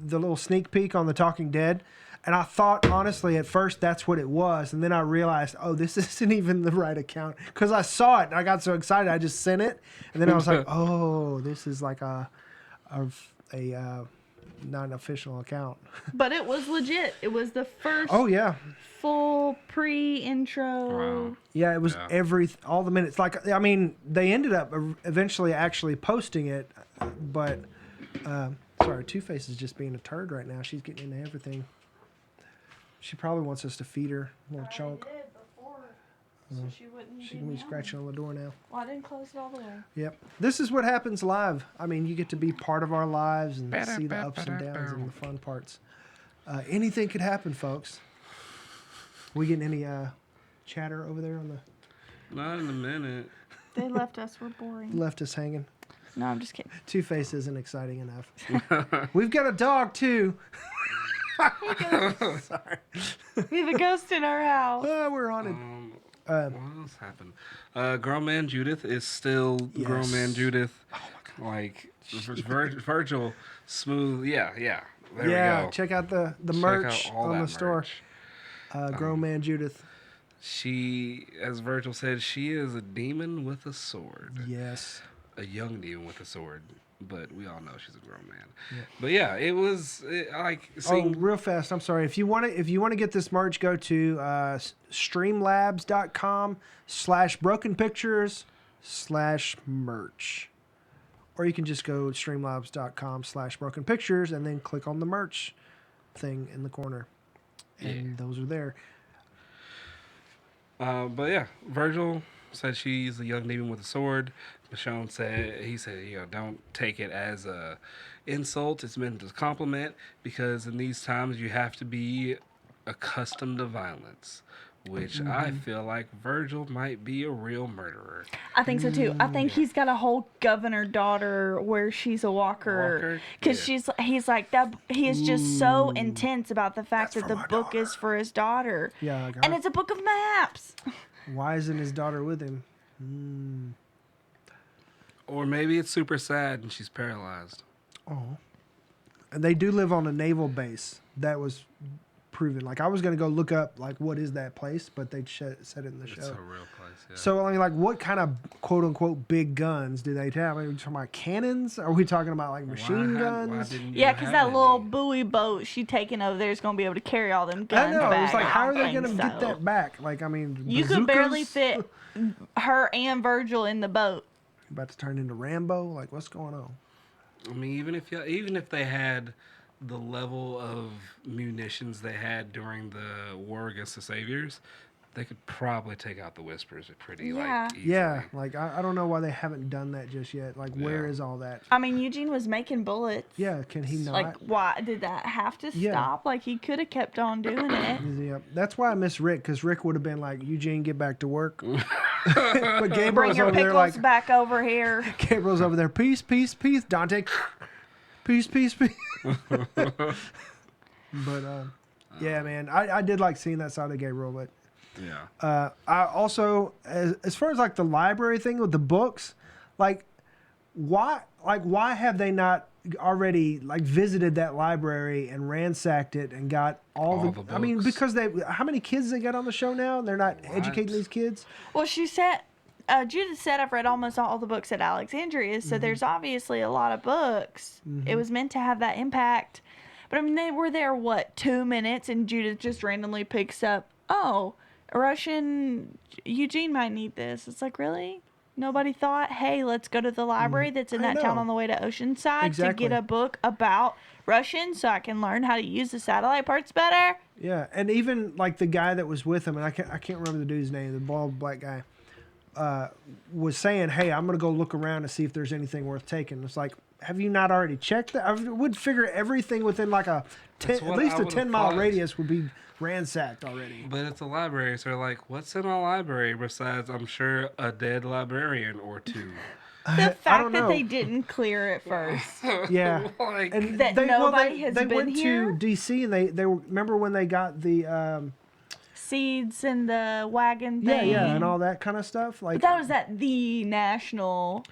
little sneak peek on the Talking Dead, and I thought honestly at first that's what it was, and then I realized, oh, this isn't even the right account, because I saw it and I got so excited I just sent it, and then I was like, oh, this is like a not an official account. But it was legit. It was the first. Oh yeah. Full pre-intro. Wow. Yeah, it was all the minutes. Like, I mean, they ended up eventually actually posting it, but sorry, Two-Face is just being a turd right now. She's getting into everything. She probably wants us to feed her a little chunk. I did before, so she wouldn't. She can be scratching on the door now. Well, I didn't close it all the way. Yep. This is what happens live. I mean, you get to be part of our lives and see the ups and downs and the fun parts. Anything could happen, folks. We getting any chatter over there on the... Not in a minute. They left us. We're boring. Left us hanging. No, I'm just kidding. Two-Face isn't exciting enough. We've got a dog, too. Sorry. We have a ghost in our house. We're on it. What else happened? Grown Man Judith is still Grown Man Judith. Oh my God. Like, Virgil, smooth. Yeah. There we go. Check out the merch on the store. Grown Man Judith. She, as Virgil said, she is a demon with a sword. Yes. A young demon with a sword. But we all know she's a grown man. Yeah. But yeah, it was real fast. I'm sorry. If you want to get this merch, go to streamlabs.com/brokenpictures/merch. Or you can just go streamlabs.com/brokenpictures and then click on the merch thing in the corner. And those are there. But yeah, Virgil said she's a young demon with a sword. Michonne said, don't take it as a insult. It's meant as a compliment, because in these times you have to be accustomed to violence. which I feel like Virgil might be a real murderer. I think so too. I think he's got a whole governor daughter where she's a walker because he's like that. He is just so intense about the fact that the book is for his daughter. Yeah, and it's a book of maps. Why isn't his daughter with him? Or maybe it's super sad and she's paralyzed. Oh, and they do live on a naval base. That was proven. Like I was gonna go look up like what is that place, but they said it in the show. It's a real place. Yeah. So I mean, like, what kind of quote unquote big guns do they have? Are we talking about cannons? Are we talking about like machine guns? Yeah, because that little buoy boat she taking over there is gonna be able to carry all them guns. I know. Back. It's like, how are they going gonna get that back? Like, I mean, you could barely fit her and Virgil in the boat. About to turn into Rambo? Like, what's going on? I mean, even if they had the level of munitions they had during the war against the Saviors, they could probably take out the Whispers pretty like easily. Yeah, like I don't know why they haven't done that just yet. Like, where is all that? I mean, Eugene was making bullets. Yeah, can he not? Like, why did that have to stop? Like, he could have kept on doing it. Yeah, that's why I miss Rick, because Rick would have been like, Eugene, get back to work. But Gabriel's Bring your over there pickles like, back over here. Gabriel's over there, peace, peace, peace. Dante, peace, peace, peace. But yeah, man, I did like seeing that side of Gabriel, but yeah. I also, as far as like the library thing with the books, like why have they not already like visited that library and ransacked it and got all the books. I mean, because how many kids they got on the show now? They're not educating these kids. Well, she said. Judith said I've read almost all the books at Alexandrians, so there's obviously a lot of books. It was meant to have that impact. But I mean, they were there, 2 minutes, and Judith just randomly picks up, oh, a Russian, Eugene might need this. It's like, really? Nobody thought, hey, let's go to the library that's in that town on the way to Oceanside to get a book about Russian so I can learn how to use the satellite parts better? Yeah, and even like the guy that was with him, and I can't remember the dude's name, the bald black guy. Was saying, hey, I'm going to go look around and see if there's anything worth taking. It's like, have you not already checked that? I would figure everything within like at least a 10-mile radius would be ransacked already. But it's a library, so they're like, what's in a library besides, I'm sure, a dead librarian or two? The fact that they didn't clear it first. Yeah. Like, and that nobody has been went here. to D.C. and they remember when they got the... seeds and the wagon thing. Yeah, and all that kind of stuff. Like, but that was at the national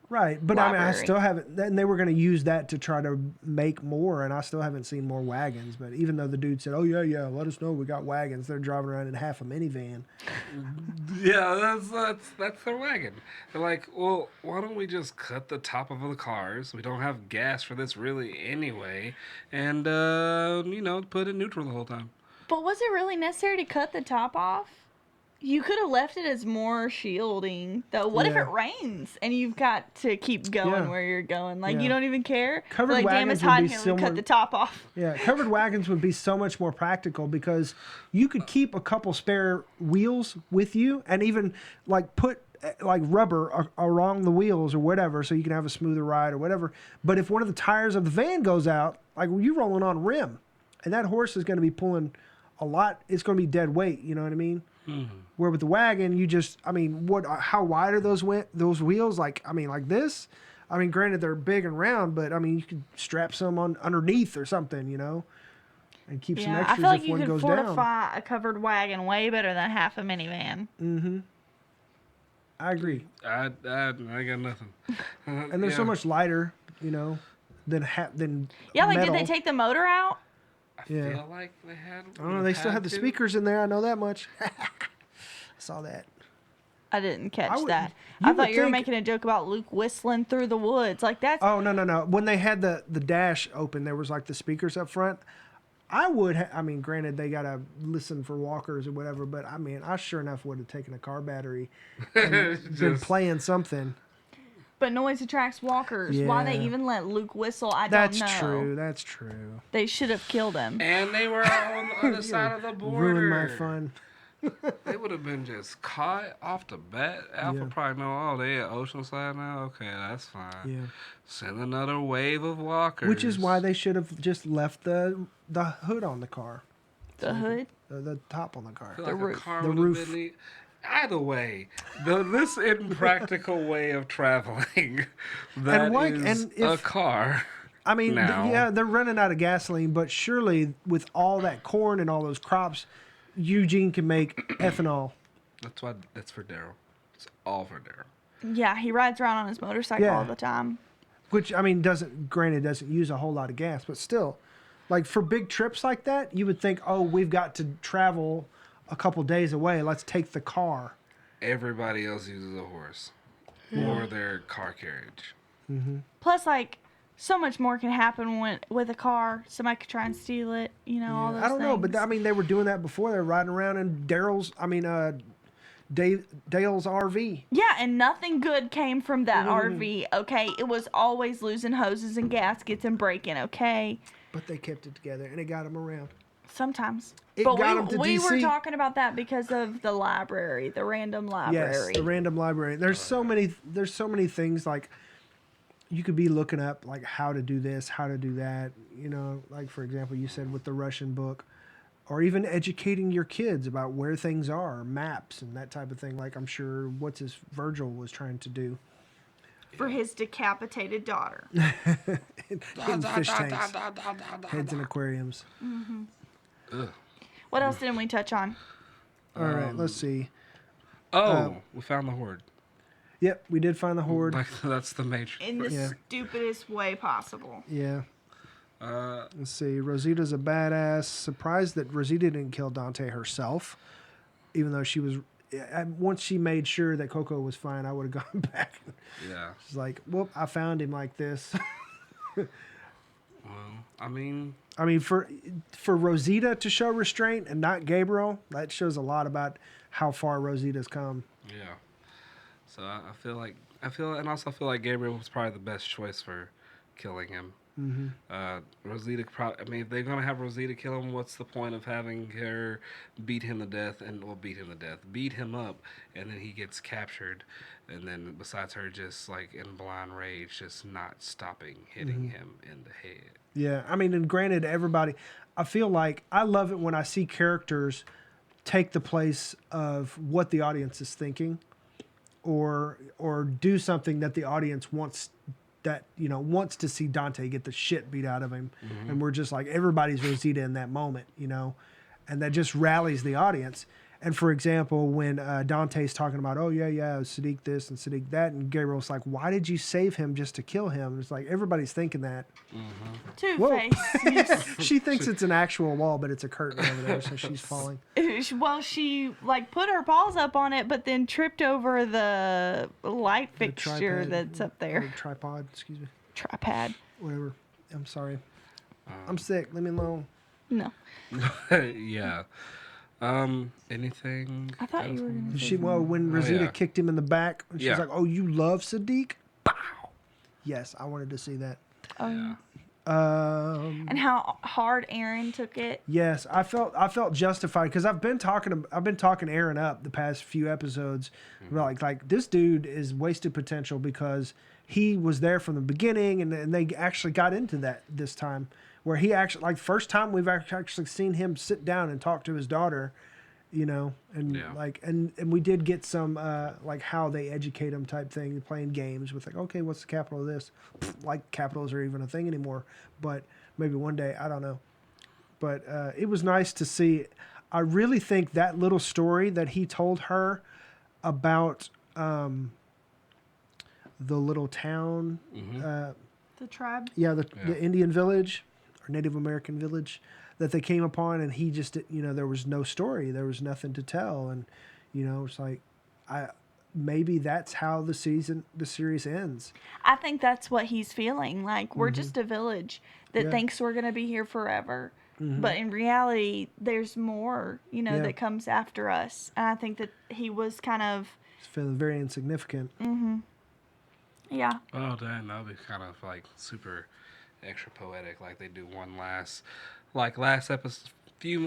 right. But library. I mean, I still haven't. And they were going to use that to try to make more, and I still haven't seen more wagons. But even though the dude said, "Oh yeah, let us know we got wagons," they're driving around in half a minivan. Yeah, that's their wagon. They're like, well, why don't we just cut the top of the cars? We don't have gas for this really anyway, and put it neutral the whole time. But was it really necessary to cut the top off? You could have left it as more shielding, though. What if it rains and you've got to keep going where you're going? Like, you don't even care? Covered like, damn, wagons it's hot would be here, we cut the top off. Yeah, covered wagons would be so much more practical because you could keep a couple spare wheels with you and even, like, put, like, rubber along the wheels or whatever so you can have a smoother ride or whatever. But if one of the tires of the van goes out, like, you're rolling on rim, and that horse is going to be pulling... a lot, it's going to be dead weight, you know what I mean? Mm-hmm. Where with the wagon, you just, I mean, how wide are those wheels? Like, I mean, like this? I mean, granted, they're big and round, but I mean, you could strap some on underneath or something, you know? And keep some extras I feel like if you one could goes down. fortify a covered wagon way better than half a minivan. Mm-hmm. I agree. I got nothing. And they're so much lighter, you know, than yeah, like, metal. did they take the motor out? I feel like they had... I don't know, they still had the speakers in there, I know that much. I saw that. I didn't catch that. I thought you were making a joke about Luke whistling through the woods. Like, that's... Oh, no. When they had the dash open, there was, like, the speakers up front. I mean, granted, they got to listen for walkers or whatever, but, I mean, I sure enough would have taken a car battery and been playing something. But noise attracts walkers. Yeah. Why they even let Luke whistle, I don't know. That's true. They should have killed him. And they were on the other side of the border. Ruined my fun. They would have been just caught off the bat. Alpha probably know, oh, they at Oceanside now? Okay, that's fine. Yeah. Send another wave of walkers. Which is why they should have just left the hood on the car. The hood? The top on the car. I feel like roof. a car The would roof. have been either way. This impractical way of traveling that why- is and a if- car. I mean, now. yeah, they're running out of gasoline, but surely with all that corn and all those crops, Eugene can make ethanol. That's for Daryl. It's all for Daryl. Yeah, he rides around on his motorcycle Yeah. all the time. Which, I mean, doesn't use a whole lot of gas, but still, like for big trips like that, you would think, oh, we've got to travel a couple days away. Let's take the car. Everybody else uses a horse or their car carriage. Plus, like, so much more can happen with a car. Somebody could try and steal it, all those I don't know, but things. I mean, they were doing that before. They were riding around in Dale's RV. Yeah, and nothing good came from that RV, okay? It was always losing hoses and gaskets and breaking, okay? But they kept it together, and it got them around. Sometimes. It But got 'em to we were DC. talking about that because of the library, the random library. Yes, the random library. There's so many things like you could be looking up like how to do this, how to do that. Like for example, you said with the Russian book, or even educating your kids about where things are, maps and that type of thing. Like I'm sure Virgil was trying to do For his decapitated daughter. in fish tanks, heads in aquariums. Ugh. What else didn't we touch on? All right, let's see. We found the horde. Yep, we did find the horde. Like that's the major. In the Yeah. stupidest way possible. Yeah. Let's see. Rosita's a badass. Surprised that Rosita didn't kill Dante herself, even though she was. Once she made sure that Coco was fine, I would have gone back. Yeah. She's like, "Whoop! I found him like this." Well, I mean, for Rosita to show restraint and not Gabriel, that shows a lot about how far Rosita's come. yeah. So I feel and also feel like Gabriel was probably the best choice for killing him. Rosita probably. I mean, if they're gonna have Rosita kill him, what's the point of having her beat him up, and then he gets captured, and then besides her just like in blind rage, just not stopping hitting him in the head. Yeah, I mean, and granted, everybody, I feel like I love it when I see characters take the place of what the audience is thinking, or do something that the audience wants to see Dante get the shit beat out of him, and we're just like everybody's Rosita in that moment, and that just rallies the audience. And for example, when Dante's talking about, oh yeah, Sadiq this and Sadiq that, and Gabriel's like, why did you save him just to kill him? It's like everybody's thinking that. Two-Face. She thinks it's an actual wall, but it's a curtain over there, so she's falling. Well, she like put her paws up on it, but then tripped over the light fixture that's up there. Or tripod, excuse me. Tripod. Whatever. I'm sorry. I'm sick. Leave me alone. No. Yeah. Anything? I thought you were going to say When Rosita yeah. kicked him in the back, and she's Yeah. like, "Oh, you love Sadiq?" Pow. Yes, I wanted to see that. Yeah. And how hard Aaron took it. Yes, I felt justified because I've been talking Aaron up the past few episodes. Like this dude is wasted potential because he was there from the beginning, and they actually got into that this time, where he actually, like, first time we've actually seen him sit down and talk to his daughter, and Yeah. like and we did get some like how they educate him type thing, playing games with like, okay, what's the capital of this? Like capitals are even a thing anymore, but maybe one day, I don't know. But it was nice to see. I really think that little story that he told her about the little town, The tribe. the Indian village or Native American village that they came upon, and he just, there was no story, there was nothing to tell, and it's like, maybe that's how the series ends. I think that's what he's feeling. Like, we're just a village that thinks we're going to be here forever. But in reality, there's more, that comes after us. And I think that he was kind of... He's feeling very insignificant. Yeah. Oh, dang, that would be kind of like super extra poetic, like they do one last episode, few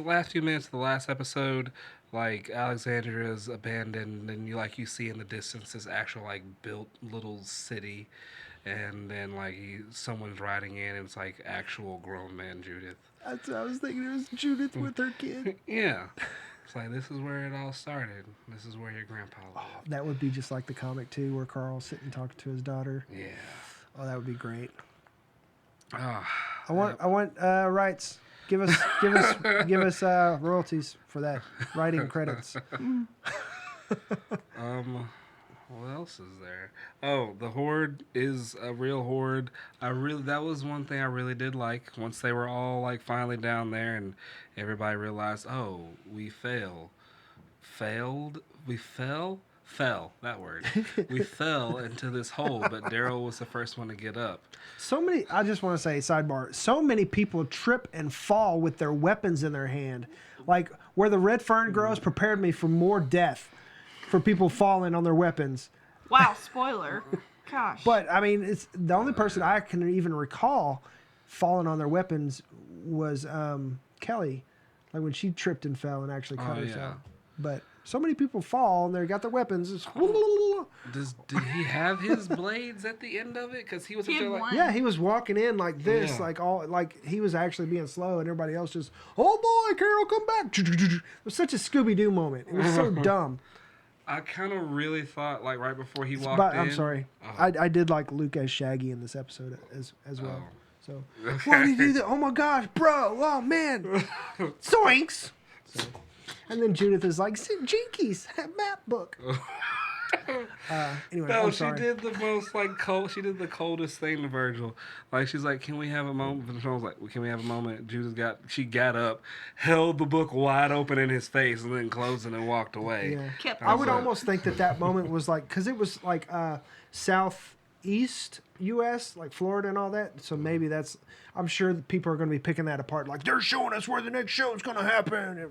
minutes of the last episode, like Alexandria's abandoned, and you see in the distance this actual like built little city, and then like someone's riding in, and it's like actual grown man Judith. That's what I was thinking. It was Judith with her kid. Yeah, it's like this is where it all started. This is where your grandpa lived. That would be just like the comic too, where Carl's sitting talking to his daughter. Yeah. Oh, that would be great. Ah, I want rights. Give us royalties for that. Writing credits. what else is there? Oh, the horde is a real horde. That was one thing I really did like. Once they were all like finally down there and everybody realized, oh, we fell, that word. We fell into this hole, but Daryl was the first one to get up. I just want to say, sidebar, so many people trip and fall with their weapons in their hand. Like, where the red fern grows prepared me for more death for people falling on their weapons. Wow, spoiler. Gosh. But, I mean, it's the only person I can even recall falling on their weapons was Kelly. Like, when she tripped and fell and actually cut herself. But so many people fall and they got their weapons. Did he have his blades at the end of it? Because he was up there like, yeah, he was walking in like this, like he was actually being slow, and everybody else just, oh boy, Carol, come back! It was such a Scooby Doo moment. It was so dumb. I kind of really thought like right before he walked in. I'm sorry, I did like Luke as Shaggy in this episode as well. So why did you do that? Oh my gosh, bro! Oh man, zoinks! So, and then Judith is like, Jinkies, map book. Anyway, no, I'm sorry. she did the most like cold. She did the coldest thing to Virgil. Like she's like, "Can we have a moment?" And I was like, "Can we have a moment?" Judith got up, held the book wide open in his face, and then closed it and walked away. Yeah. I would almost think that moment was like, because it was like southeast U.S., like Florida and all that. So maybe that's. I'm sure that people are going to be picking that apart. Like, they're showing us where the next show is going to happen.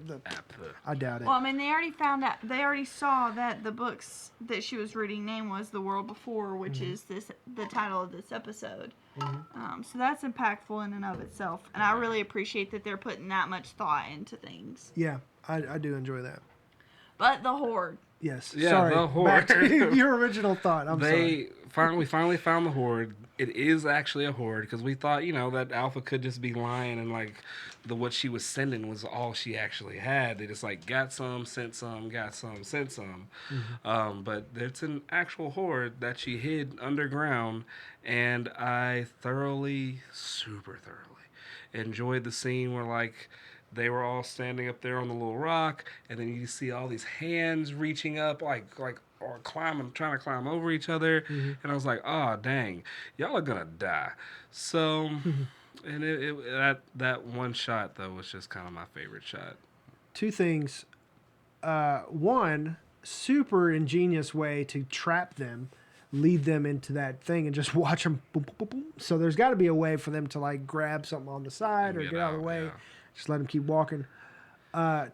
I doubt it. Well, I mean, they already found out. They already saw that the books that she was reading name was The World Before, which is the title of this episode. So that's impactful in and of itself. And I really appreciate that they're putting that much thought into things. Yeah, I do enjoy that. But the Horde. Yes. Yeah, sorry. the Horde. Back to your original thought. We finally found the Horde. It is actually a Horde because we thought, that Alpha could just be lying and like what she was sending was all she actually had. They just like got some, sent some, got some, sent some. But it's an actual Horde that she hid underground, and I super thoroughly enjoyed the scene where like they were all standing up there on the little rock, and then you see all these hands reaching up, or trying to climb over each other. And I was like, oh, dang, y'all are gonna die. So, and that one shot though was just kind of my favorite shot. Two things. One, super ingenious way to trap them, lead them into that thing, and just watch them. Boom, boom, boom, boom. So there's got to be a way for them to like grab something on the side or get out of the way. Yeah. Just let them keep walking.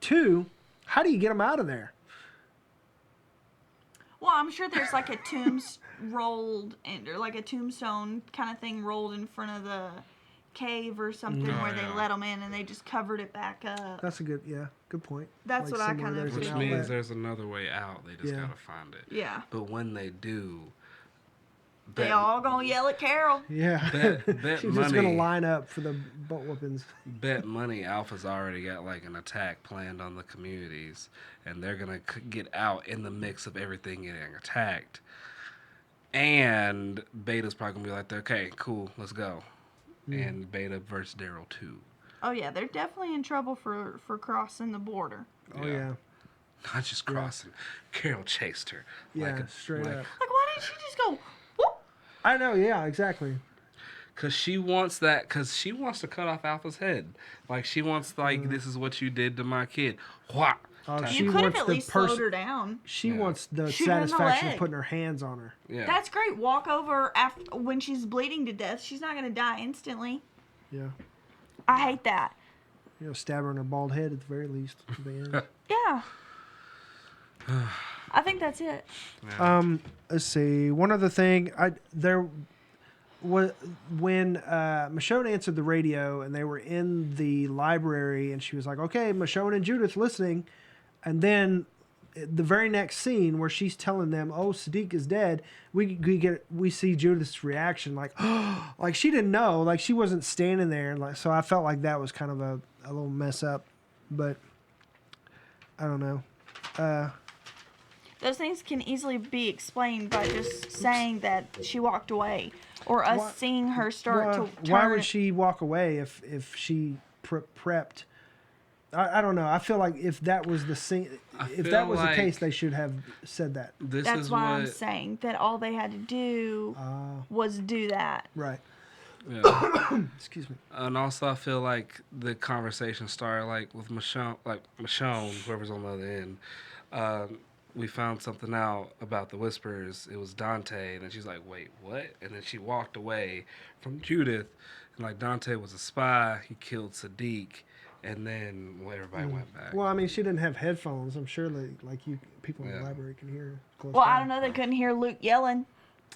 Two, how do you get them out of there? Well, I'm sure there's like a tombstone kind of thing rolled in front of the cave or something where they let them in and they just covered it back up. That's good point. That's like what I kind of Which means there's another way out. They just gotta find it. Yeah. But when they do, they all gonna yell at Carol. Yeah. Bet She's money, just gonna line up for the butt whoopings. Bet money Alpha's already got like an attack planned on the communities, and they're gonna get out in the mix of everything getting attacked. And Beta's probably gonna be like, okay, cool, let's go. And Beta versus Daryl too. Oh yeah, they're definitely in trouble for crossing the border. Oh yeah. Not just crossing. Carol chased her. Yeah, straight up. Like, why didn't she just go, whoop? I know, yeah, exactly. Because she wants to cut off Alpha's head. Like, she wants, like, this is what you did to my kid. Wha! You could have at least slowed her down. She wants the Shoot her in the satisfaction leg. of putting her hands on her. Yeah. That's great. Walk over when she's bleeding to death. She's not going to die instantly. Yeah. I hate that. Stab her in her bald head at the very least. At the end. Yeah. I think that's it. Yeah. Let's see. One other thing. When Michonne answered the radio and they were in the library and she was like, okay, Michonne and Judith listening. And then the very next scene where she's telling them, "Oh, Sadiq is dead," we see Judith's reaction, like, like she didn't know, like she wasn't standing there, like so. I felt like that was kind of a little mess up, but I don't know. Those things can easily be explained by just saying that she walked away, or us seeing her start to turn. Why would she walk away if she prepped? I don't know. I feel like if that was the scene, if that was the case, they should have said that. That's why I'm saying that all they had to do was do that. Right. Yeah. Excuse me. And also, I feel like the conversation started like with Michonne, whoever's on the other end. We found something out about the Whispers. It was Dante, and then she's like, "Wait, what?" And then she walked away from Judith, and like Dante was a spy. He killed Sadiq, and then everybody went back. Well, I mean, she didn't have headphones. I'm sure like you people in the library can hear. I don't know. They couldn't hear Luke yelling.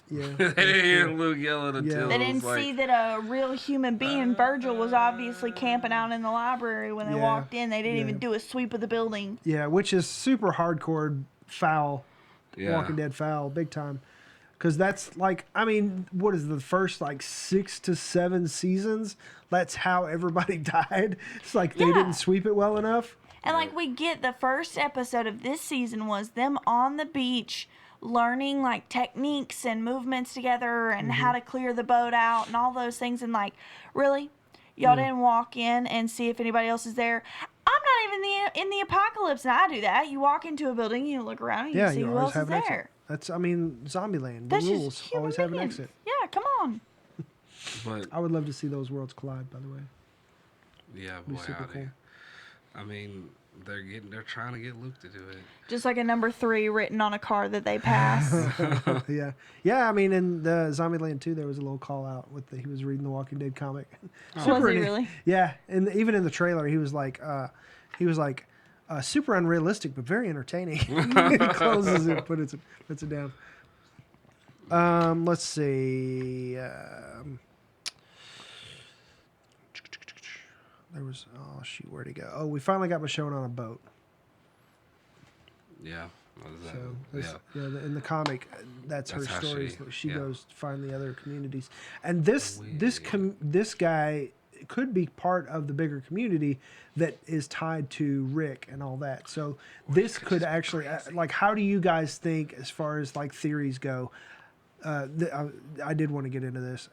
Yeah. They didn't hear Luke yelling until they didn't see that a real human being, Virgil, was obviously camping out in the library when they walked in. They didn't even do a sweep of the building. Yeah, which is super hardcore foul, Walking Dead foul, big time. Because that's like, I mean, what is the first like 6 to 7 seasons? That's how everybody died. It's like they didn't sweep it well enough. And like we get the first episode of this season was them on the beach learning like techniques and movements together and how to clear the boat out and all those things. And like, really? Y'all didn't walk in and see if anybody else is there? I'm not even in the apocalypse, and I do that. You walk into a building, you look around, and you see who else is there. That's, I mean, Zombieland. The That's rules just human always beings. have an exit. Yeah, come on. But I would love to see those worlds collide, by the way. yeah, Be boy, super howdy. cool. I mean, they're trying to get Luke to do it. Just like a number 3 written on a car that they pass. Yeah. I mean, in the Zombieland 2, there was a little call out with he was reading the Walking Dead comic. Was he really? Yeah, and even in the trailer, he was like, super unrealistic but very entertaining. He closes it, puts it down. Let's see. There was, oh shoot, where'd he go? Oh, we finally got Michonne on a boat. Yeah. So in the comic, that's her how story. She yeah. goes to find the other communities, and this guy could be part of the bigger community that is tied to Rick and all that. So this could actually, like, how do you guys think as far as like theories go? I did want to get into this.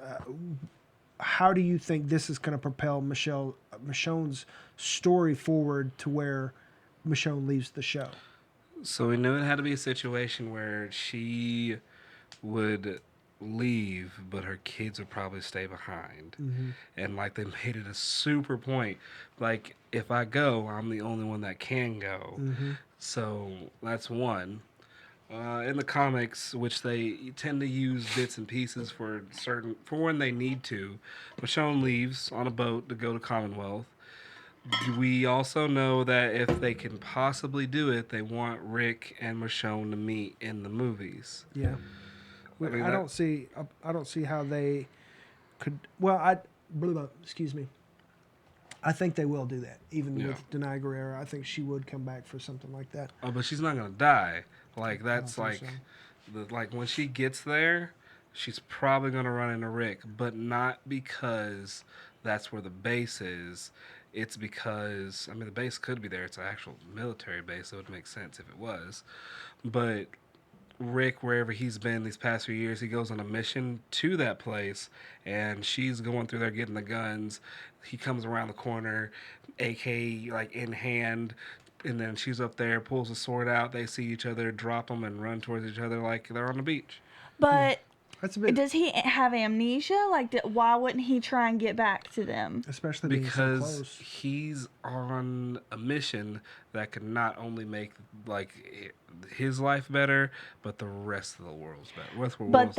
How do you think this is going to propel Michonne's story forward to where Michonne leaves the show? So we knew it had to be a situation where she would leave, but her kids would probably stay behind. Mm-hmm. And like they made it a super point. Like, if I go, I'm the only one that can go. Mm-hmm. So that's one. In the comics, which they tend to use bits and pieces for when they need to, Michonne leaves on a boat to go to Commonwealth. We also know that if they can possibly do it, they want Rick and Michonne to meet in the movies. Yeah, I don't see how they could. Well, excuse me. I think they will do that, even with Denai Guerrero. I think she would come back for something like that. Oh, but she's not gonna die. Like that's like, so. like when she gets there, she's probably gonna run into Rick, but not because that's where the base is. It's because, I mean, the base could be there. It's an actual military base, so it would make sense if it was. But Rick, wherever he's been these past few years, he goes on a mission to that place, and she's going through there getting the guns. He comes around the corner, AK like in hand, and then she's up there, pulls a sword out. They see each other, drop them, and run towards each other like they're on the beach. But That's a bit, does he have amnesia? Like, why wouldn't he try and get back to them? especially being so Because close. he's on a mission that could not only make like his life better, but the rest of the world's better. But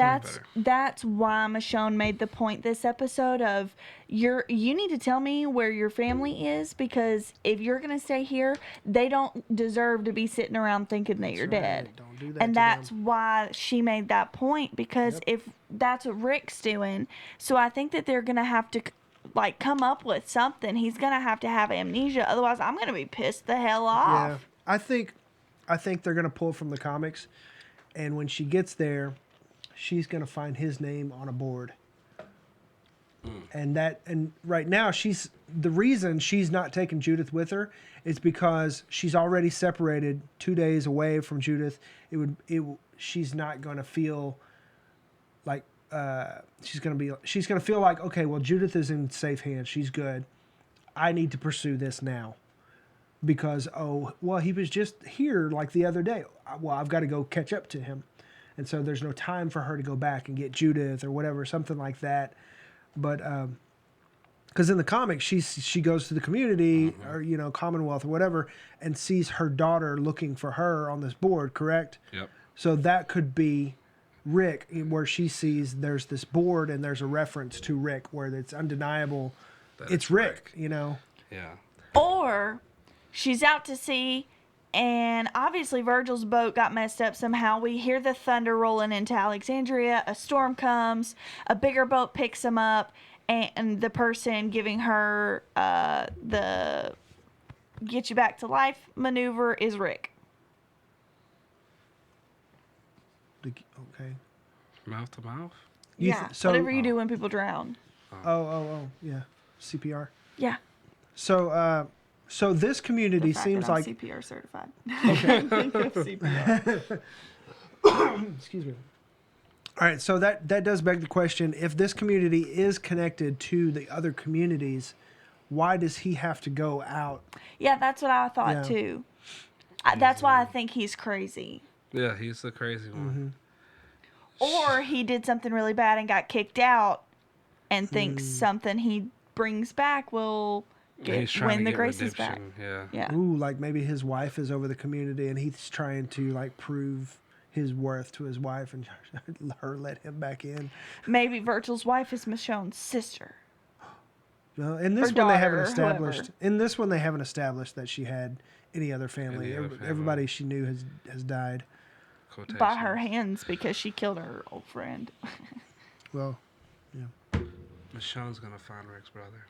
that's why Michonne made the point this episode of you need to tell me where your family is, because if you're gonna stay here, they don't deserve to be sitting around thinking that you're dead. Don't do that. And to that's them. why she made that point, because if that's what Rick's doing, so I think that they're gonna have to like come up with something. He's gonna have to have amnesia, otherwise I'm gonna be pissed the hell off. Yeah, I think I think they're gonna pull from the comics, and when she gets there, she's gonna find his name on a board. And right now the reason she's not taking Judith with her is because she's already separated 2 days away from Judith. She's not going to feel like she's going to feel like, okay, well, Judith is in safe hands. She's good. I need to pursue this now because, he was just here like the other day. Well, I've got to go catch up to him. And so there's no time for her to go back and get Judith or whatever, something like that. But because in the comics, she goes to the community or Commonwealth or whatever and sees her daughter looking for her on this board, correct? Yep. So that could be Rick, where she sees there's this board and there's a reference to Rick where it's undeniable. It's Rick, Yeah. Or she's out to sea, and obviously Virgil's boat got messed up somehow. We hear the thunder rolling into Alexandria. A storm comes. A bigger boat picks him up, and the person giving her the get you back to life maneuver is Rick. Okay. Mouth to mouth? Whatever you do when people drown. Yeah. CPR. Yeah. So this community seems like CPR certified. Excuse me. All right, so that does beg the question: if this community is connected to the other communities, why does he have to go out? Yeah, that's what I thought too. That's why I think he's crazy. Yeah, he's the crazy one. Or he did something really bad and got kicked out, and thinks something he brings back will win the graces back. Yeah. Ooh, like maybe his wife is over the community and he's trying to like prove his worth to his wife and her let him back in. Maybe Virgil's wife is Michonne's sister. Well, in this one they haven't established. In this one they haven't established that she had any other family. Everybody she knew has died. By her hands because she killed her old friend. Well, yeah. Michonne's gonna find Rick's brother.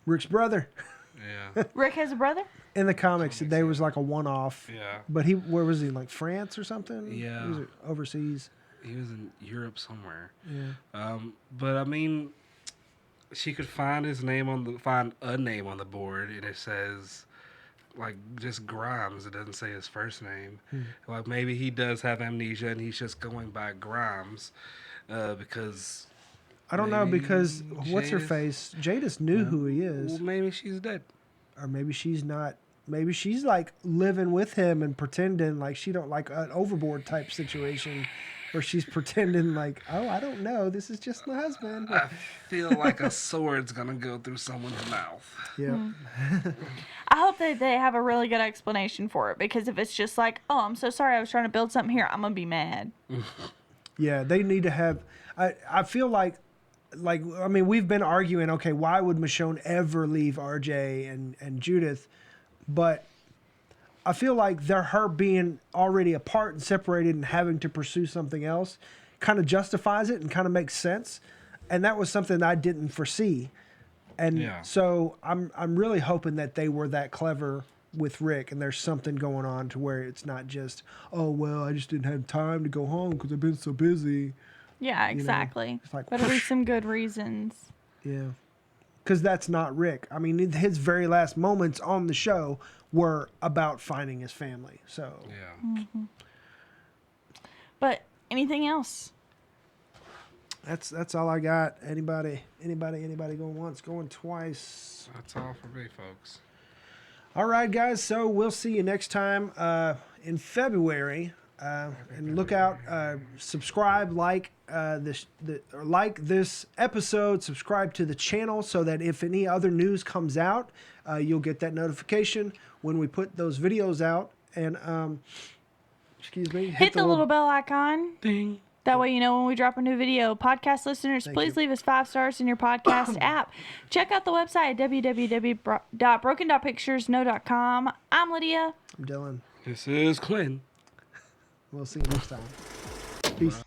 Rick's brother. Yeah. Rick has a brother? In the comics, they was like a one-off. Yeah. But where was he? Like France or something? Yeah. He was overseas. He was in Europe somewhere. Yeah. But I mean, she could find a name on the board, and it says, like, just Grimes. It doesn't say his first name. Like maybe he does have amnesia, and he's just going by Grimes, because. I don't know, because what's her face? Jadis knew who he is. Well, maybe she's dead. Or maybe she's not. Maybe she's like living with him and pretending like she don't, like an Overboard type situation where she's pretending like, oh, I don't know. This is just my husband. I feel like a sword's going to go through someone's mouth. Yeah. I hope that they have a really good explanation for it, because if it's just like, oh, I'm so sorry, I was trying to build something here, I'm going to be mad. Yeah, they need to have. I feel like, I mean, we've been arguing, okay, why would Michonne ever leave RJ and Judith? But I feel like her being already apart and separated and having to pursue something else kind of justifies it and kind of makes sense. And that was something I didn't foresee. And so I'm really hoping that they were that clever with Rick and there's something going on to where it's not just, oh, well, I just didn't have time to go home because I've been so busy. Yeah, exactly. It's like, but at least some good reasons. Yeah. Because that's not Rick. I mean, his very last moments on the show were about finding his family. So. Yeah. But anything else? That's all I got. Anybody going once, going twice? That's all for me, folks. All right, guys. So we'll see you next time in February. And look out, subscribe, like this episode, subscribe to the channel so that if any other news comes out, you'll get that notification when we put those videos out. And excuse me, hit the little bell icon. Ding. That way you know when we drop a new video. Podcast listeners, please leave us 5 stars in your podcast app. Check out the website at www.broken.picturesno.com. I'm Lydia. I'm Dylan. This is Quin. We'll see you next time. Peace.